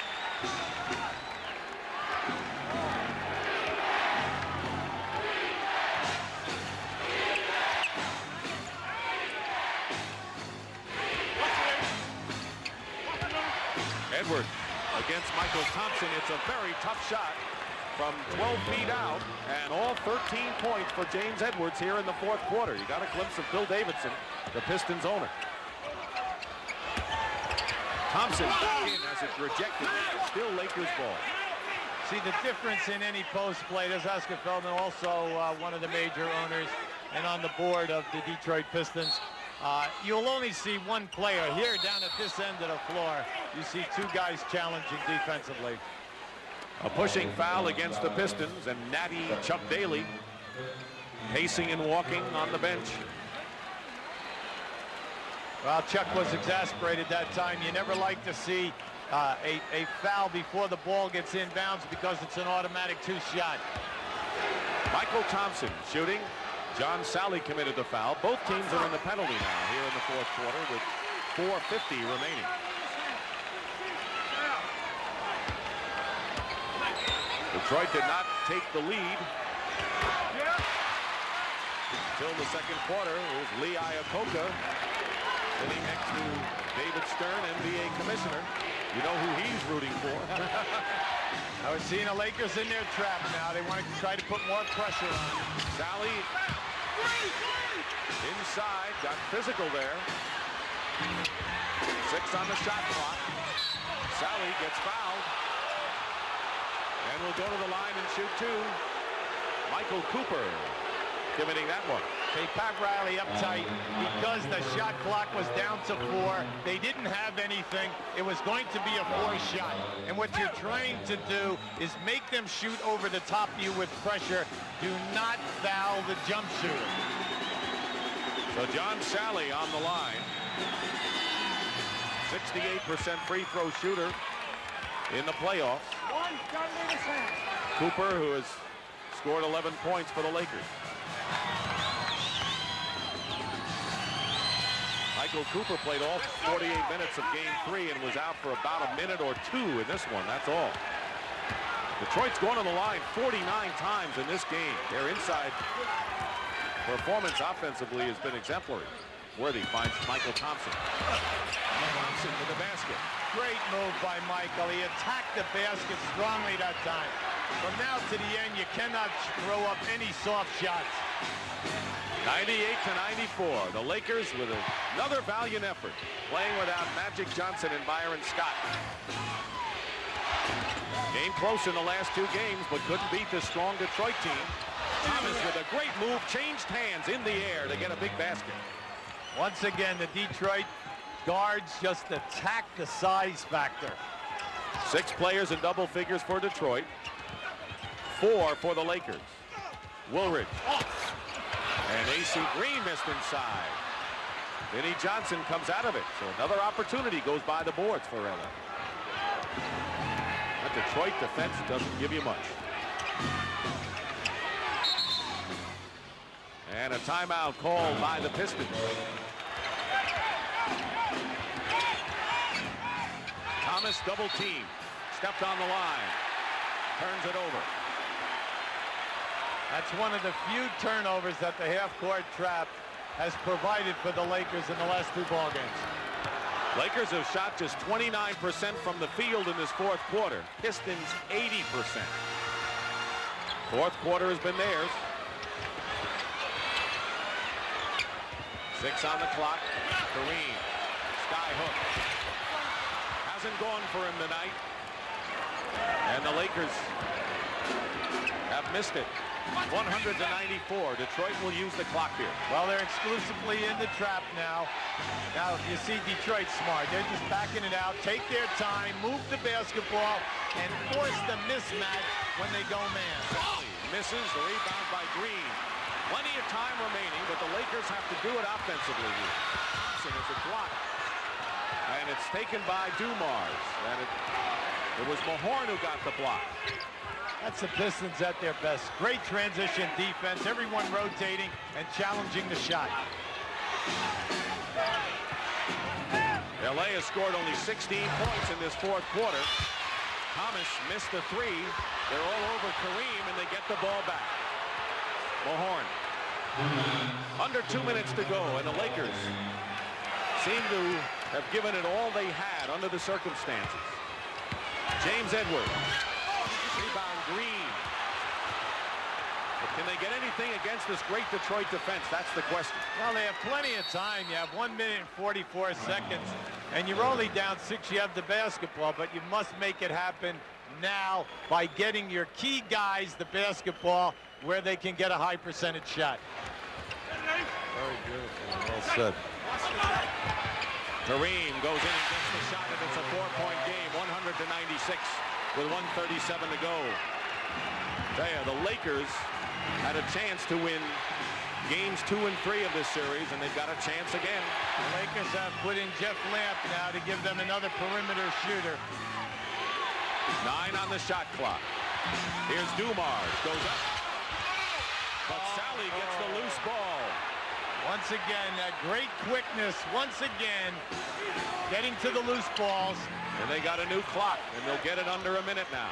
Speaker 1: Edwards against Michael Thompson. It's a very tough shot from 12 feet out, and all 13 points for James Edwards here in the 4th quarter. You got a glimpse of Bill Davidson, the Pistons owner. Thompson back in as it's rejected. Still Lakers ball.
Speaker 2: See the difference in any post play. There's Oscar Feldman, also one of the major owners and on the board of the Detroit Pistons. You'll only see 1 player here down at this end of the floor. You see 2 guys challenging defensively.
Speaker 1: A pushing foul against the Pistons, and natty Chuck Daly pacing and walking on the bench.
Speaker 2: Well, Chuck was exasperated that time. You never like to see a foul before the ball gets inbounds because it's an automatic 2-shot.
Speaker 1: Michael Thompson shooting. John Salley committed the foul. Both teams are in the penalty now here in the 4th quarter with 4:50 remaining. Detroit did not take the lead until the 2nd quarter. It was Lee Iacocca sitting next to David Stern, NBA commissioner. You know who he's rooting for.
Speaker 2: I was seeing the Lakers in their trap now. They want to try to put more pressure on.
Speaker 1: Salley inside, got physical there. 6 on the shot clock. Salley gets fouled. And will go to the line and shoot 2. Michael Cooper committing that one.
Speaker 2: They Pat Riley uptight because the shot clock was down to 4. They didn't have anything. It was going to be a 4 shot. And what you're trying to do is make them shoot over the top of you with pressure. Do not foul the jump shooter.
Speaker 1: So John Salley on the line. 68% free throw shooter in the playoffs. Cooper, who has scored 11 points for the Lakers. Michael Cooper played all 48 minutes of game 3 and was out for about a minute or 2 in this one. That's all. Detroit's going to the line 49 times in this game. Their inside performance offensively has been exemplary. Worthy finds Michael Thompson. Thompson to the basket.
Speaker 2: Great move by Michael. He attacked the basket strongly that time. From now to the end, you cannot throw up any soft shots.
Speaker 1: 98-94. The Lakers with another valiant effort, playing without Magic Johnson and Byron Scott. Game close in the last 2 games, but couldn't beat this strong Detroit team. Thomas with a great move, changed hands in the air to get a big basket.
Speaker 2: Once again, the Detroit guards just attack the size factor.
Speaker 1: 6 players in double figures for Detroit. 4 for the Lakers. Woolridge. And AC Green missed inside. Vinnie Johnson comes out of it. So another opportunity goes by the boards for LA. That Detroit defense doesn't give you much. And a timeout called by the Pistons. Thomas double team. Stepped on the line. Turns it over.
Speaker 2: That's one of the few turnovers that the half-court trap has provided for the Lakers in the last 2 ball games.
Speaker 1: Lakers have shot just 29% from the field in this 4th quarter. Pistons 80%. 4th quarter has been theirs. 6 on the clock. Kareem. Sky hook. Hasn't gone for him tonight. And the Lakers have missed it. 100-94. Detroit will use the clock here.
Speaker 2: Well, they're exclusively in the trap now. Now, you see Detroit smart. They're just backing it out. Take their time, move the basketball, and force the mismatch when they go man.
Speaker 1: Salley misses. The rebound by Green. Plenty of time remaining, but the Lakers have to do it offensively here. Thompson is a block. And it's taken by Dumars. And it was Mahorn who got the block.
Speaker 2: That's the Pistons at their best. Great transition defense. Everyone rotating and challenging the shot.
Speaker 1: LA has scored only 16 points in this 4th quarter. Thomas missed the 3. They're all over Kareem, and they get the ball back. Mahorn. Under 2 minutes to go, and the Lakers seem to have given it all they had under the circumstances. James Edwards. Rebound Green. But can they get anything against this great Detroit defense? That's the question.
Speaker 2: Well, they have plenty of time. You have 1 minute and 44 seconds, and you're only down 6. You have the basketball, but you must make it happen now by getting your key guys the basketball where they can get a high percentage shot.
Speaker 3: Very beautiful. Well said.
Speaker 1: Kareem goes in and gets the shot, and it's a 4-point game, 100-96 with 1:37 to go. Tell you, the Lakers had a chance to win games 2 and 3 of this series, and they've got a chance again.
Speaker 2: The Lakers have put in Jeff Lamp now to give them another perimeter shooter.
Speaker 1: 9 on the shot clock. Here's Dumars, goes up. But Salley gets the loose ball.
Speaker 2: Once again, that great quickness, once again, getting to the loose balls.
Speaker 1: And they got a new clock, and they'll get it under a minute now.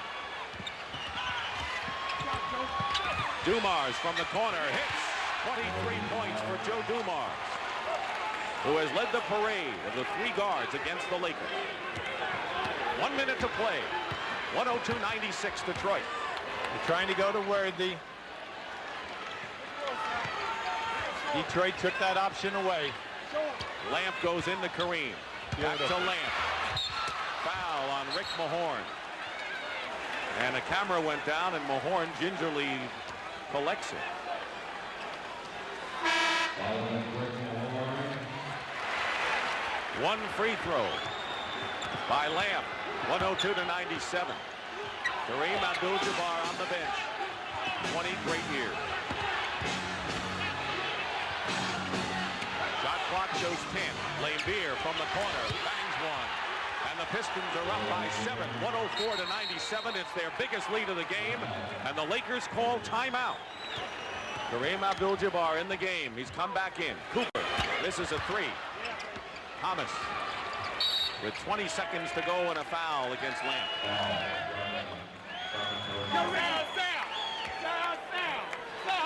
Speaker 1: Dumars from the corner hits. 23 points for Joe Dumars, who has led the parade of the 3 guards against the Lakers. 1 minute to play. 102-96 Detroit.
Speaker 2: They're trying to go to Worthy. Detroit took that option away.
Speaker 1: Lamp goes into Kareem. Back to Lamp. Foul on Rick Mahorn. And a camera went down, and Mahorn gingerly collects it. One free throw by Lamp. 102-97. Kareem Abdul-Jabbar on the bench. 20 great years. Shot clock shows 10. Laimbeer from the corner bangs one. And the Pistons are up by 7. 104-97. It's their biggest lead of the game. And the Lakers call timeout. Kareem Abdul-Jabbar in the game. He's come back in. Cooper. This is a three. Thomas with 20 seconds to go and a foul against Lamp.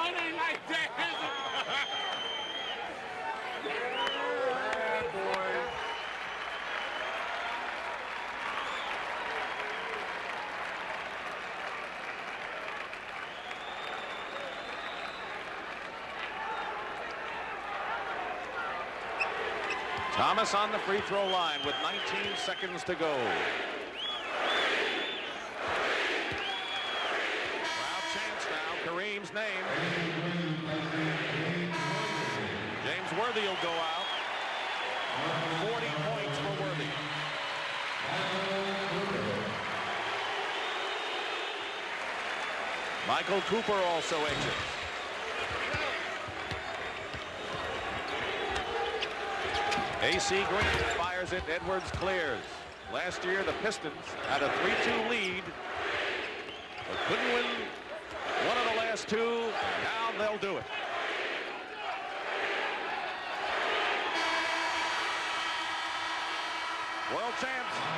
Speaker 4: It ain't like that, is it?
Speaker 1: Thomas on the free throw line with 19 seconds to go. Crowd chants now Kareem's name. James Worthy will go out. 40 points for Worthy. Michael Cooper also exits. AC Green fires it. Edwards clears. Last year, the Pistons had a 3-2 lead, but couldn't win one of the last two. Now they'll do it. World champs.